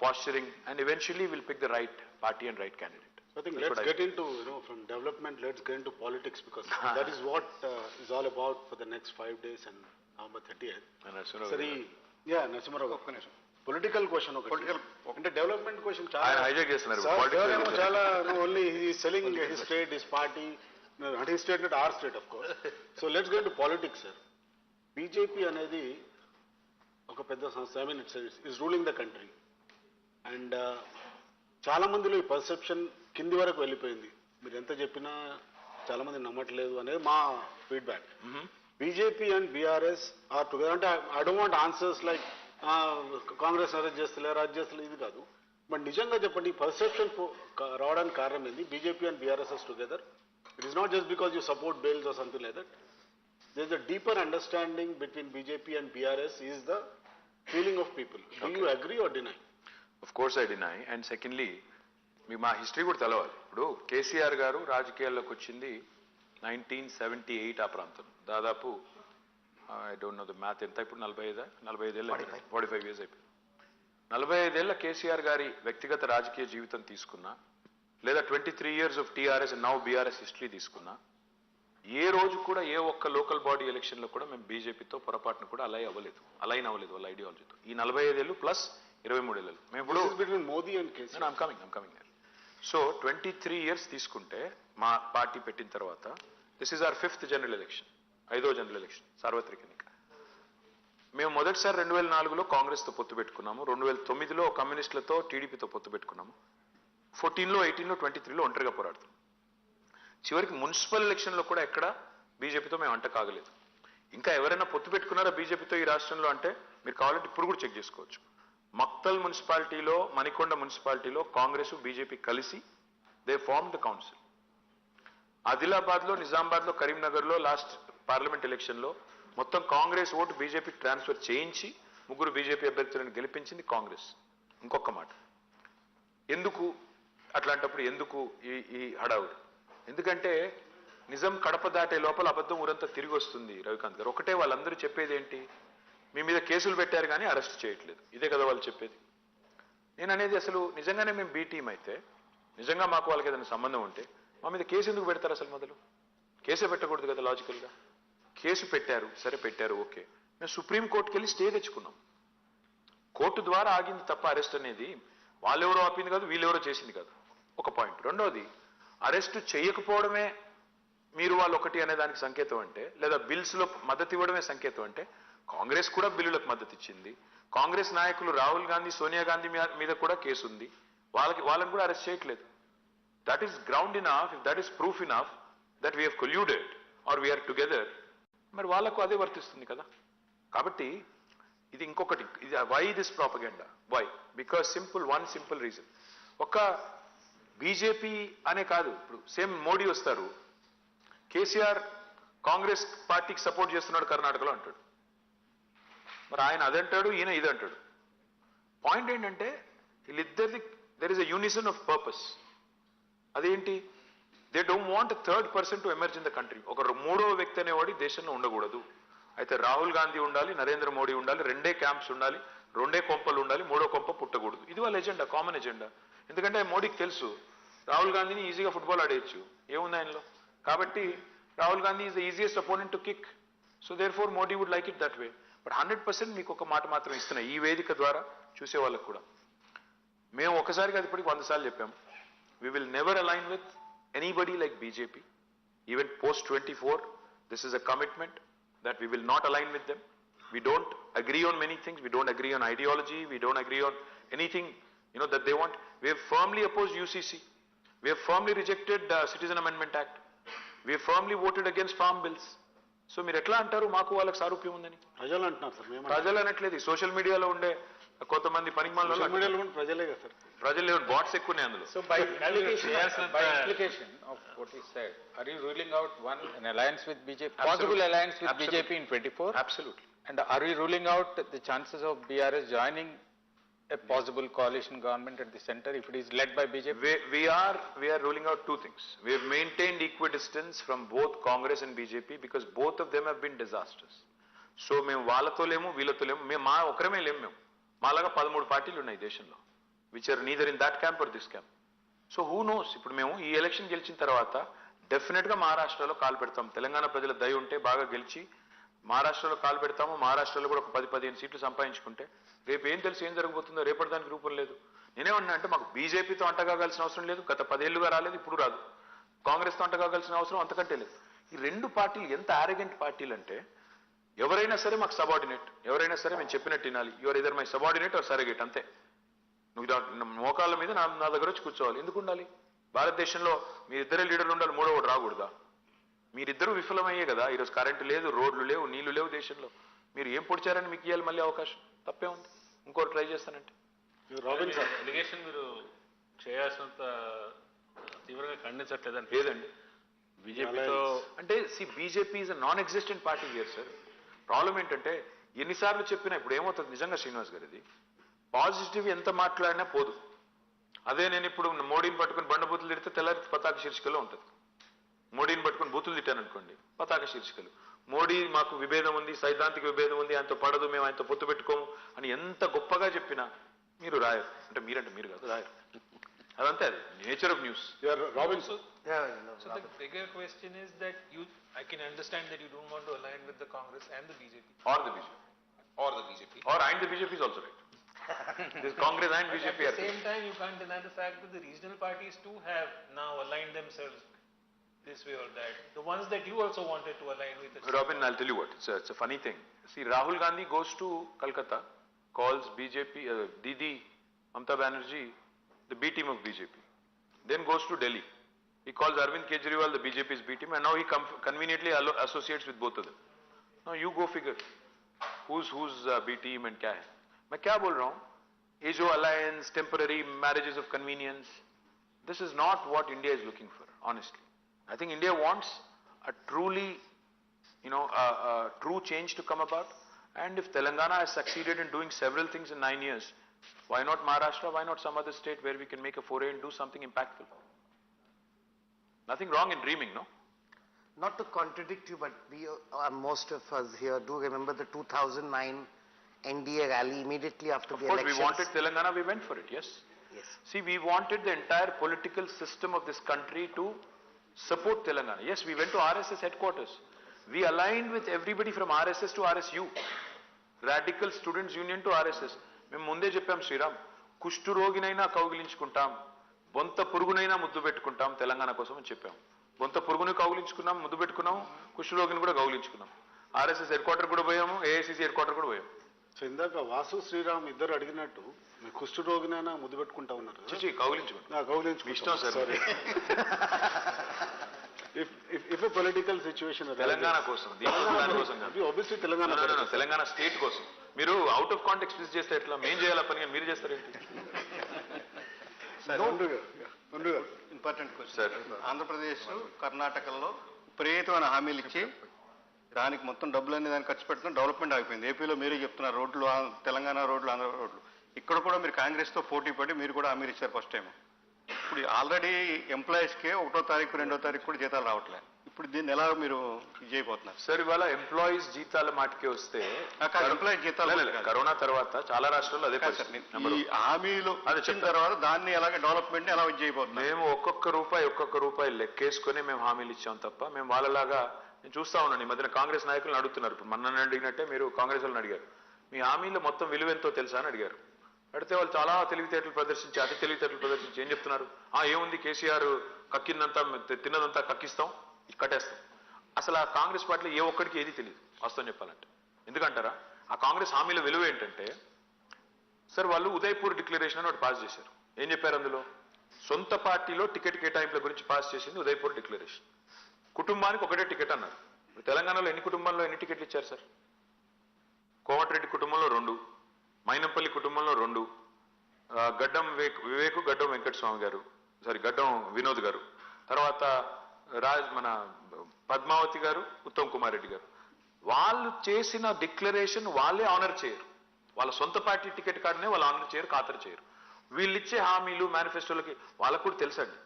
posturing, and eventually we'll pick the right party and right candidate. I think let's get into, from development, let's get into politics, because that is what is all about for the next 5 days and November 30th. Sorry, yeah, Narasimharao. Political question. Political. And the development question. Hijack చేస్తున్నారు. Chala, only he is selling his state, his party, not his state, not our state, of course. So let's get into politics, sir. BJP అనేది ఒక పెద్ద సంస్థ. I mean, it's ruling the country. And చాలా మందిలో ఈ perception కింది వరకు వెళ్ళిపోయింది. మీరు ఎంత చెప్పినా చాలా మంది నమ్మట్లేదు అనేది మా feedback. BJP and BRS are together అంటే I don't want answers like Congress arrest చేస్తలేరు, అది చేస్తలేదు, ఇది కాదు. బట్ నిజంగా చెప్పండి, ఈ పర్సెప్షన్ రావడానికి కారణం ఏంది? BJP and BRS together, it is not just because you support bills or something like that. There is a deeper understanding between BJP and BRS is the feeling of people. Do you agree or deny? Of course I deny. And secondly, మీకు మా history కూడా తెలవాలి. ఇప్పుడు కేసీఆర్ గారు రాజకీయాల్లోకి వచ్చింది 1978 ఆ ప్రాంతం. దాదాపు I don't know the math ఎంత, ఇప్పుడు 45 ఏళ్ళు 45 ఇయర్స్ అయిపోయింది. 45 ఏళ్ల కేసీఆర్ గారి వ్యక్తిగత రాజకీయ జీవితం తీసుకున్నా, లేదా 23 years of TRS and now BRS history తీసుకున్నా, ఏ రోజు కూడా ఏ ఒక్క లోకల్ బాడీ ఎలక్షన్లో కూడా మేము బీజేపీతో పొరపాటును కూడా అలైన్ అవ్వలేదు వాళ్ళ ఐడియాలజీతో. ఈ 45 ఏళ్ళు ప్లస్ 23 ఏళ్ళు మేము ఇప్పుడు Modi and KCR. I'm coming. So 23 years తీసుకుంటే మా పార్టీ పెట్టిన తర్వాత this is our 5th general election, 5వ జనరల్ ఎలక్షన్, సార్వత్రిక ఎన్నిక. మేము మొదటిసారి 2004లో కాంగ్రెస్తో పొత్తు పెట్టుకున్నాము, 2009లో కమ్యూనిస్టులతో టీడీపీతో పొత్తు పెట్టుకున్నాము, 14లో 18లో 23లో ఒంటరిగా పోరాడుతాం. చివరికి మున్సిపల్ ఎలక్షన్లో కూడా ఎక్కడ బీజేపీతో మేము అంట కాగలేదు. ఇంకా ఎవరైనా పొత్తు పెట్టుకున్నారా బీజేపీతో ఈ రాష్ట్రంలో అంటే మీరు కావాలంటే ఇప్పుడు కూడా చెక్ చేసుకోవచ్చు. మక్తల్ మున్సిపాలిటీలో, మణికొండ మున్సిపాలిటీలో కాంగ్రెస్ బీజేపీ కలిసి దే ఫార్మ్ ద కౌన్సిల్. ఆదిలాబాద్లో, నిజామాబాద్లో, కరీంనగర్లో లాస్ట్ పార్లమెంట్ ఎలక్షన్లో మొత్తం కాంగ్రెస్ ఓటు బీజేపీకి ట్రాన్స్ఫర్ చేయించి 3 బీజేపీ అభ్యర్థులను గెలిపించింది కాంగ్రెస్. ఇంకొక మాట, ఎందుకు అట్లాంటప్పుడు ఎందుకు ఈ హడావుడి? ఎందుకంటే నిజం కడప దాటే లోపల అబద్ధం ఊరంతా తిరిగి వస్తుంది. రవికాంత్ గారు ఒకటే వాళ్ళందరూ చెప్పేది ఏంటి, మీ మీద కేసులు పెట్టారు కానీ అరెస్ట్ చేయట్లేదు. ఇదే కదా వాళ్ళు చెప్పేది. నేను అనేది అసలు నిజంగానే మేము బీ టీం అయితే, నిజంగా మాకు వాళ్ళకి ఏదైనా సంబంధం ఉంటే మా మీద కేసు ఎందుకు పెడతారు? అసలు మొదలు కేసే పెట్టకూడదు కదా లాజికల్గా. కేసు పెట్టారు, సరే పెట్టారు, ఓకే. మేము సుప్రీంకోర్టుకి వెళ్ళి స్టే తెచ్చుకున్నాం. కోర్టు ద్వారా ఆగింది తప్ప అరెస్ట్ అనేది వాళ్ళెవరో ఆపింది కాదు, వీళ్ళెవరో చేసింది కాదు. ఒక పాయింట్. రెండోది, అరెస్టు చేయకపోవడమే మీరు వాళ్ళు ఒకటి అనే దానికి సంకేతం అంటే, లేదా బిల్స్లో మద్దతు ఇవ్వడమే సంకేతం అంటే, కాంగ్రెస్ కూడా బిల్లులకు మద్దతు ఇచ్చింది. కాంగ్రెస్ నాయకులు రాహుల్ గాంధీ, సోనియా గాంధీ మీద కూడా కేసు ఉంది. వాళ్ళని కూడా అరెస్ట్ చేయట్లేదు. That is ground enough, if that is proof enough that we have colluded or we are together, మరి వాళ్ళకు అదే వర్తిస్తుంది కదా. కాబట్టి ఇది ఇంకొకటి, ఇది why this propaganda? Why? Because one simple reason. ఒక బీజేపీ అనే కాదు, ఇప్పుడు సేమ్ మోడీ వస్తారు, కేసీఆర్ కాంగ్రెస్ పార్టీకి సపోర్ట్ చేస్తున్నాడు కర్ణాటకలో అంటాడు. మరి ఆయన అదంటాడు, ఈయన ఇదంటాడు. పాయింట్ ఏంటంటే వీళ్ళిద్దరిది there is a unison of purpose. అదేంటి? They don't want third person to emerge in the country. ఒక 3వ వ్యక్తి అనేవాడి దేశంలో ఉండకూడదు. అయితే రాహుల్ గాంధీ ఉండాలి, నరేంద్ర మోడీ ఉండాలి, 2 క్యాంప్స్ ఉండాలి, 2 కొంపలు ఉండాలి, 3వ కొంప పుట్టకూడదు. ఇది వాళ్ళ ఎజెండా, కామన్ ఎజెండా. ఎందుకంటే మోడీకి తెలుసు రాహుల్ గాంధీని ఈజీగా ఫుట్బాల్ ఆడేయచ్చు, ఏముంది ఆయనలో. కాబట్టి Rahul Gandhi is the easiest opponent to kick. So therefore Modi would like it that way. But 100% మీకు ఒక మాట మాత్రం ఇస్తున్నా ఈ వేదిక ద్వారా చూసే వాళ్ళకు కూడా. మేము ఒకసారి అది ఇప్పటికి 100 సార్లు చెప్పాము. We will never align with anybody like BJP. Even post 24, this is a commitment that we will not align with them. We don't agree on many things. We don't agree on ideology. We don't agree on anything, that they want. We have firmly opposed UCC. We have firmly rejected Citizen Amendment Act. We have firmly voted against farm bills. So మీరు ఎట్లా అంటారు మాకు వాళ్ళకి సారూప్యం ఉందని? ప్రజలు అంటున్నారు sir. మేము ప్రజలు అనట్లేదు, సోషల్ మీడియాలో ఉండే కొంతమంది పనికిమాలలో ప్రజలే కదా సార్. ప్రజలు బాట్స్ ఎక్కువనే అందులో. So by implication of what he said, are you ruling out an alliance with BJP, possible alliance with BJP in 24? Absolutely. And are we ruling out the chances of BRS joining a possible coalition government at the center if it is led by BJP? We are ruling out 2 things. We have maintained equidistance from both Congress and BJP because both of them have been disastrous. So మేము వాళ్ళతో లేము, వీళ్ళతో లేము, మేము మా ఒకరమే లేము. మేము మాలాగా 13 పార్టీలు ఉన్నాయి దేశంలో, which are neither in that camp or this camp. So who knows, ఇప్పుడు మేము ఈ ఎలక్షన్ గెలిచిన తర్వాత డెఫినెట్గా మహారాష్ట్రలో కాలు పెడతాం. తెలంగాణ ప్రజల దయ ఉంటే బాగా గెలిచి మహారాష్ట్రలో కాలు పెడతాము. మహారాష్ట్రలో కూడా ఒక 10-15 సీట్లు సంపాదించుకుంటే రేపు ఏం తెలిసి ఏం జరగబోతుందో రేపటి దానికి రూపం లేదు. నేనేమన్నా అంటే మాకు బీజేపీతో అంటగాగాల్సిన అవసరం లేదు, గత 10 ఏళ్లుగా రాలేదు, ఇప్పుడు రాదు. కాంగ్రెస్తో అంటగాగాల్సిన అవసరం అంతకంటే లేదు. ఈ 2 పార్టీలు ఎంత ఆరోగెంట్ పార్టీలు అంటే ఎవరైనా సరే మాకు సబార్డినేట్, ఎవరైనా సరే మేము చెప్పినట్టు వినాలి. Your either my subordinate or surrogate, అంతే. నువ్వు మోకాళ్ళ మీద నా దగ్గర వచ్చి కూర్చోవాలి. ఎందుకు ఉండాలి? భారతదేశంలో మీరిద్దరే లీడర్లు ఉండాలి, 3వవాడు రాకూడదా? మీరిద్దరూ విఫలమయ్యే కదా ఈరోజు కరెంటు లేదు, రోడ్లు లేవు, నీళ్లు లేవు దేశంలో. మీరు ఏం పొడిచారని మీకు ఇవ్వాలి మళ్ళీ అవకాశం? తప్పే ఉంది. ఇంకోటి ట్రై చేస్తానంటే రాబిన్ సార్ ఎలిగేషన్ మీరు చేయాల్సినంత తీవ్రంగా ఖండించట్లేదని. లేదండి, బీజేపీతో అంటే BJP is a non existent party here sir. Problem ఏంటంటే ఎన్నిసార్లు చెప్పినా ఇప్పుడు ఏమవుతుంది నిజంగా శ్రీనివాస్ గారు, ఇది పాజిటివ్ ఎంత మాట్లాడినా పోదు. అదే నేను ఇప్పుడు మోడీని పట్టుకుని బండబూతులు తిడితే తెల్లారి పతాక శీర్షికలో ఉంటుంది. మోడీని పట్టుకుని బూతులు తిట్టాను అనుకోండి, పతాక శీర్షికలు. మోడీ మాకు విభేదం ఉంది, సైద్ధాంతిక విభేదం ఉంది, ఆయనతో పడదు, మేము ఆయనతో పొత్తు పెట్టుకోము అని ఎంత గొప్పగా చెప్పినా మీరు రాయరు. అంటే మీరు కాదు, రాయరు. అదంతే, అది nature of news. Robin So the bigger question is that I can understand that you don't want to align with the Congress and the BJP. Or the BJP. Or and the BJP is also right. This Congress and BJP At are the same time, you can't deny the fact that the regional parties too have now aligned themselves this way or that. The ones that you also wanted to align with. Robin, I'll tell you what, it's a funny thing. See, Rahul Gandhi goes to Calcutta, calls BJP, Didi, Mamata Banerjee, the B team of BJP. Then goes to Delhi. He calls Arvind Kejriwal, the BJP's B team, and now he conveniently associates with both of them. Now you go figure, who's B team and क्या है? मैं क्या बोल रहा हूँ? Ajo alliance, temporary marriages of convenience. This is not what India is looking for, honestly. I think India wants a truly, a true change to come about. And if Telangana has succeeded in doing several things in 9 years, why not Maharashtra? Why not some other state where we can make a foray and do something impactful? Nothing wrong in dreaming, no? Not to contradict you, but most of us here do remember the 2009 NDA rally immediately after the Of course, elections. we wanted Telangana, we went for it, yes. Yes. See, we wanted the entire political system of this country to support Telangana. Yes, we went to RSS headquarters. We aligned with everybody from RSS to RSU. Radical Students Union to RSS. మేము ముందే చెప్పాం శ్రీరామ్, కుష్టు రోగినైనా కౌగిలించుకుంటాం, బొంత పురుగునైనా ముద్దు పెట్టుకుంటాం తెలంగాణ కోసం అని చెప్పాం. బొంత పురుగుని కౌగిలించుకున్నాం, ముద్దు పెట్టుకున్నాం, కుష్టు రోగిని కూడా కౌగిలించుకున్నాం. ఆర్ఎస్ఎస్ హెడ్ క్వార్టర్ కూడా పోయాము, ఏఐసిసి హెడ్ క్వార్టర్ కూడా పోయాము. సో ఇందాక వాసు శ్రీరామ్ ఇద్దరు అడిగినట్టు మీ కుష్టు రోగినైనా ముద్దు పెట్టుకుంటా ఉన్నారు కదా? చూసి కౌగిలించుకుంటాం. కౌగిలించుకుంటాం. ఇష్టం sir. Sorry. If a political situation Telangana కోసం, దీని కోసం కాదు. obviously తెలంగాణ తెలంగాణ స్టేట్ కోసం. మీరు అవుట్ ఆఫ్ కాంటెక్స్ట్ యూజ్ చేస్తే ఎట్లా? మేం చేయాల పని మీరు చేస్తారేంటి? Important question. ఆంధ్రప్రదేశ్, కర్ణాటకలో విపరీతమైన హామీలు ఇచ్చి దానికి మొత్తం డబ్బులన్నీ దాన్ని ఖర్చు పెడుతున్న డెవలప్మెంట్ ఆగిపోయింది. ఏపీలో మీరే చెప్తున్నారు రోడ్లు, తెలంగాణ రోడ్లు, ఆంధ్ర రోడ్లు. ఇక్కడ కూడా మీరు కాంగ్రెస్తో పోటీ పడి మీరు కూడా హామీలు ఇచ్చారు ఫస్ట్ టైం. ఇప్పుడు ఆల్రెడీ ఎంప్లాయీస్కే 1వ తారీఖు 2వ తారీఖు కూడా జీతాలు రావట్లేదు. ఇప్పుడు దీన్ని ఎలా మీరు చేయబోతున్నారు? సార్, ఇవాళ ఎంప్లాయీస్ జీతాల మాటకే వస్తే ఎంప్లాయీ జీతాలు కరోనా తర్వాత చాలా రాష్ట్రాల్లో అదే ఈ హామీలు వచ్చిన తర్వాత దాన్ని ఎలాగే డెవలప్మెంట్ ఎలా చేయబోతున్నారు? మేము ఒక్కొక్క రూపాయి లెక్కేసుకుని మేము హామీలు ఇచ్చాం తప్ప మేము వాళ్ళలాగా, నేను చూస్తా ఉన్నాను ఈ మధ్యన కాంగ్రెస్ నాయకులను అడుగుతున్నారు. ఇప్పుడు మన అడిగినట్టే మీరు కాంగ్రెస్ వాళ్ళని అడిగారు, మీ హామీలో మొత్తం విలువ ఎంతో తెలుసా అని అడిగారు. అడిగితే వాళ్ళు చాలా తెలివితేటలు ప్రదర్శించి, అతి తెలివితేటలు ప్రదర్శించి ఏం చెప్తున్నారు? ఏముంది, కేసీఆర్ కక్కిందంతా తిన్నదంతా కక్కిస్తాం, కట్టేస్తాం. అసలు ఆ కాంగ్రెస్ పార్టీలో ఏ ఒక్కడికి ఏది తెలియదు వాస్తవం చెప్పాలంటే. ఎందుకంటారా? ఆ కాంగ్రెస్ హామీల విలువ ఏంటంటే, సార్ వాళ్ళు ఉదయపూర్ డిక్లరేషన్ అని ఒకటి పాస్ చేశారు. ఏం చెప్పారు అందులో? సొంత పార్టీలో టికెట్ కేటాయింపుల గురించి పాస్ చేసింది ఉదయపూర్ డిక్లరేషన్. కుటుంబానికి ఒకటే టికెట్ అన్నారు. తెలంగాణలో ఎన్ని కుటుంబాల్లో ఎన్ని టికెట్లు ఇచ్చారు సార్? కోమటిరెడ్డి కుటుంబంలో 2, మైనంపల్లి కుటుంబంలో 2, గడ్డం వివేక్, గడ్డం వెంకటస్వామి గారు, గడ్డం వినోద్ గారు, తర్వాత మన పద్మావతి గారు, ఉత్తమ్ కుమార్ రెడ్డి గారు. వాళ్ళు చేసిన డిక్లరేషన్ వాళ్ళే ఆనర్ చేయరు. వాళ్ళ సొంత పార్టీ టికెట్ కార్డునే వాళ్ళు ఆనర్ చేయరు, ఖాతరు చేయరు. వీళ్ళు ఇచ్చే హామీలు మేనిఫెస్టోలకి వాళ్ళకు కూడా తెలుసండి.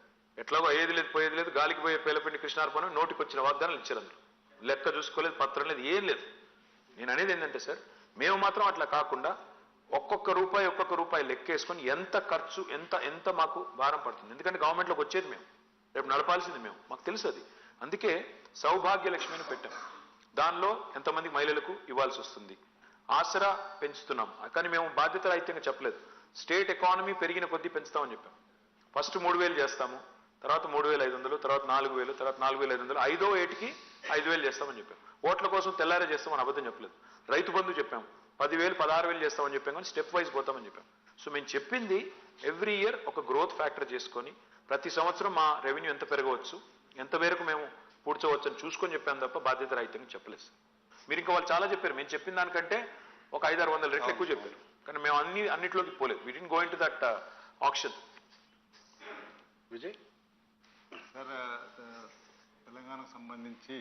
ఎట్లాగో అయ్యేది లేదు, పోయేది లేదు, గాలికి పోయే పేలపిండి కృష్ణార్పణ నోటికి వచ్చిన వాగ్దానాలు ఇచ్చారు. అందులో లెక్క చూసుకోలేదు, పత్రం లేదు, ఏం లేదు. నేను అనేది ఏంటంటే సార్, మేము మాత్రం అట్లా కాకుండా ఒక్కొక్క రూపాయి లెక్కేసుకొని ఎంత ఖర్చు, ఎంత మాకు భారం పడుతుంది. ఎందుకంటే గవర్నమెంట్లోకి వచ్చేది మేము, రేపు నడపాల్సింది మేము, మాకు తెలుసు అది. అందుకే సౌభాగ్య లక్ష్మిని పెట్టాం. దానిలో ఎంతమంది మహిళలకు ఇవ్వాల్సి వస్తుంది, ఆసరా పెంచుతున్నాం. కానీ మేము బాధ్యత రహితంగా చెప్పలేదు. స్టేట్ ఎకానమీ పెరిగిన కొద్దీ పెంచుతామని చెప్పాం. ఫస్ట్ 3,000 చేస్తాము, తర్వాత 3,500, తర్వాత 4,000, తర్వాత 4,500, 5వ ఏటికి 5,000 చేస్తామని చెప్పాం. ఓట్ల కోసం తెల్లారే చేస్తామని అబద్ధం చెప్పలేదు. రైతు బంధు చెప్పాం, 10,000, 16,000 చేస్తామని చెప్పాం, కానీ స్టెప్ వైజ్ పోతామని చెప్పాం. సో మేము చెప్పింది ఎవ్రీ ఇయర్ ఒక గ్రోత్ ఫ్యాక్టర్ చేసుకొని ప్రతి సంవత్సరం మా రెవెన్యూ ఎంత పెరగవచ్చు, ఎంత మేరకు మేము పూడ్చవచ్చు అని చూసుకొని చెప్పాను తప్ప బాధ్యత రహితంగా చెప్పలేదు. మీరు ఇంకా వాళ్ళు చాలా చెప్పారు, మేము చెప్పిన దానికంటే ఒక 500-600 రెట్లు ఎక్కువ చెప్పారు. కానీ మేము అన్నిట్లోకి పోలేదు. We didn't go into that option. Vijay sir, తెలంగాణకు సంబంధించి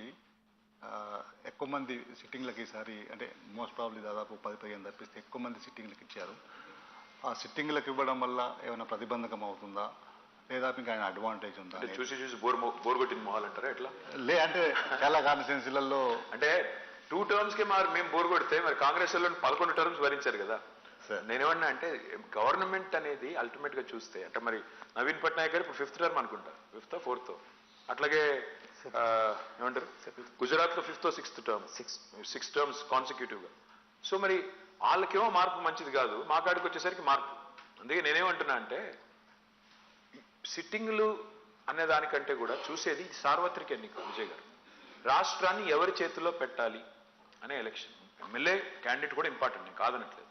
ఎక్కువ మంది సిట్టింగ్లకు ఈసారి, అంటే మోస్ట్ ప్రాబ్లీ దాదాపు 10-15 తప్పిస్తే ఎక్కువ మంది సిట్టింగ్లకు ఇచ్చారు. ఆ సిట్టింగ్లకు ఇవ్వడం వల్ల ఏమైనా ప్రతిబంధకం అవుతుందా, లేదా మీకు ఆయన అడ్వాంటేజ్ ఉందా? చూసి బోర్ కొట్టిన మొహాలు అంటారా ఎట్లా? అంటే చాలా కాన్స్టిట్యున్సీలలో అంటే 2 టర్మ్స్కి మేము బోర్ కొడితే మరి కాంగ్రెస్ వాళ్ళు 11 టర్మ్స్ భరించారు కదా. నేనేమన్నా అంటే గవర్నమెంట్ అనేది అల్టిమేట్ గా చూస్తే, అంటే మరి నవీన్ పట్నాయక్ గారు ఇప్పుడు 5th టర్మ్ అనుకుంటా, 5th or 4th. అట్లాగే ఏమంటారు గుజరాత్ లో 5th or 6th term, 6 terms consecutive గా. సో మరి వాళ్ళకేమో మార్పు మంచిది కాదు, మా కాడికి వచ్చేసరికి మార్పు. అందుకే నేనేమంటున్నా అంటే సిట్టింగ్లు అనే దానికంటే కూడా చూసేది సార్వత్రిక ఎన్నిక. విజయ్ గారు, రాష్ట్రాన్ని ఎవరి చేతుల్లో పెట్టాలి అనే ఎలక్షన్. ఎమ్మెల్యే క్యాండిడేట్ కూడా ఇంపార్టెంట్, నేను కాదనట్లేదు.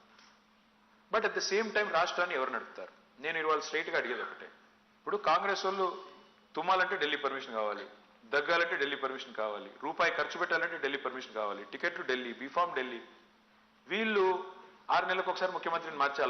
But at the same time రాష్ట్రాన్ని ఎవరు నడుపుతారు? నేను ఇవాళ స్ట్రైట్గా అడిగేది ఒకటే. ఇప్పుడు కాంగ్రెస్ వాళ్ళు తుమ్మాలంటే ఢిల్లీ పర్మిషన్ కావాలి, దగ్గాలంటే ఢిల్లీ పర్మిషన్ కావాలి, రూపాయి ఖర్చు పెట్టాలంటే ఢిల్లీ పర్మిషన్ కావాలి, టికెట్లు ఢిల్లీ, బీఫామ్ ఢిల్లీ. వీళ్ళు 6 నెలలకు ఒకసారి ముఖ్యమంత్రిని మార్చాలి.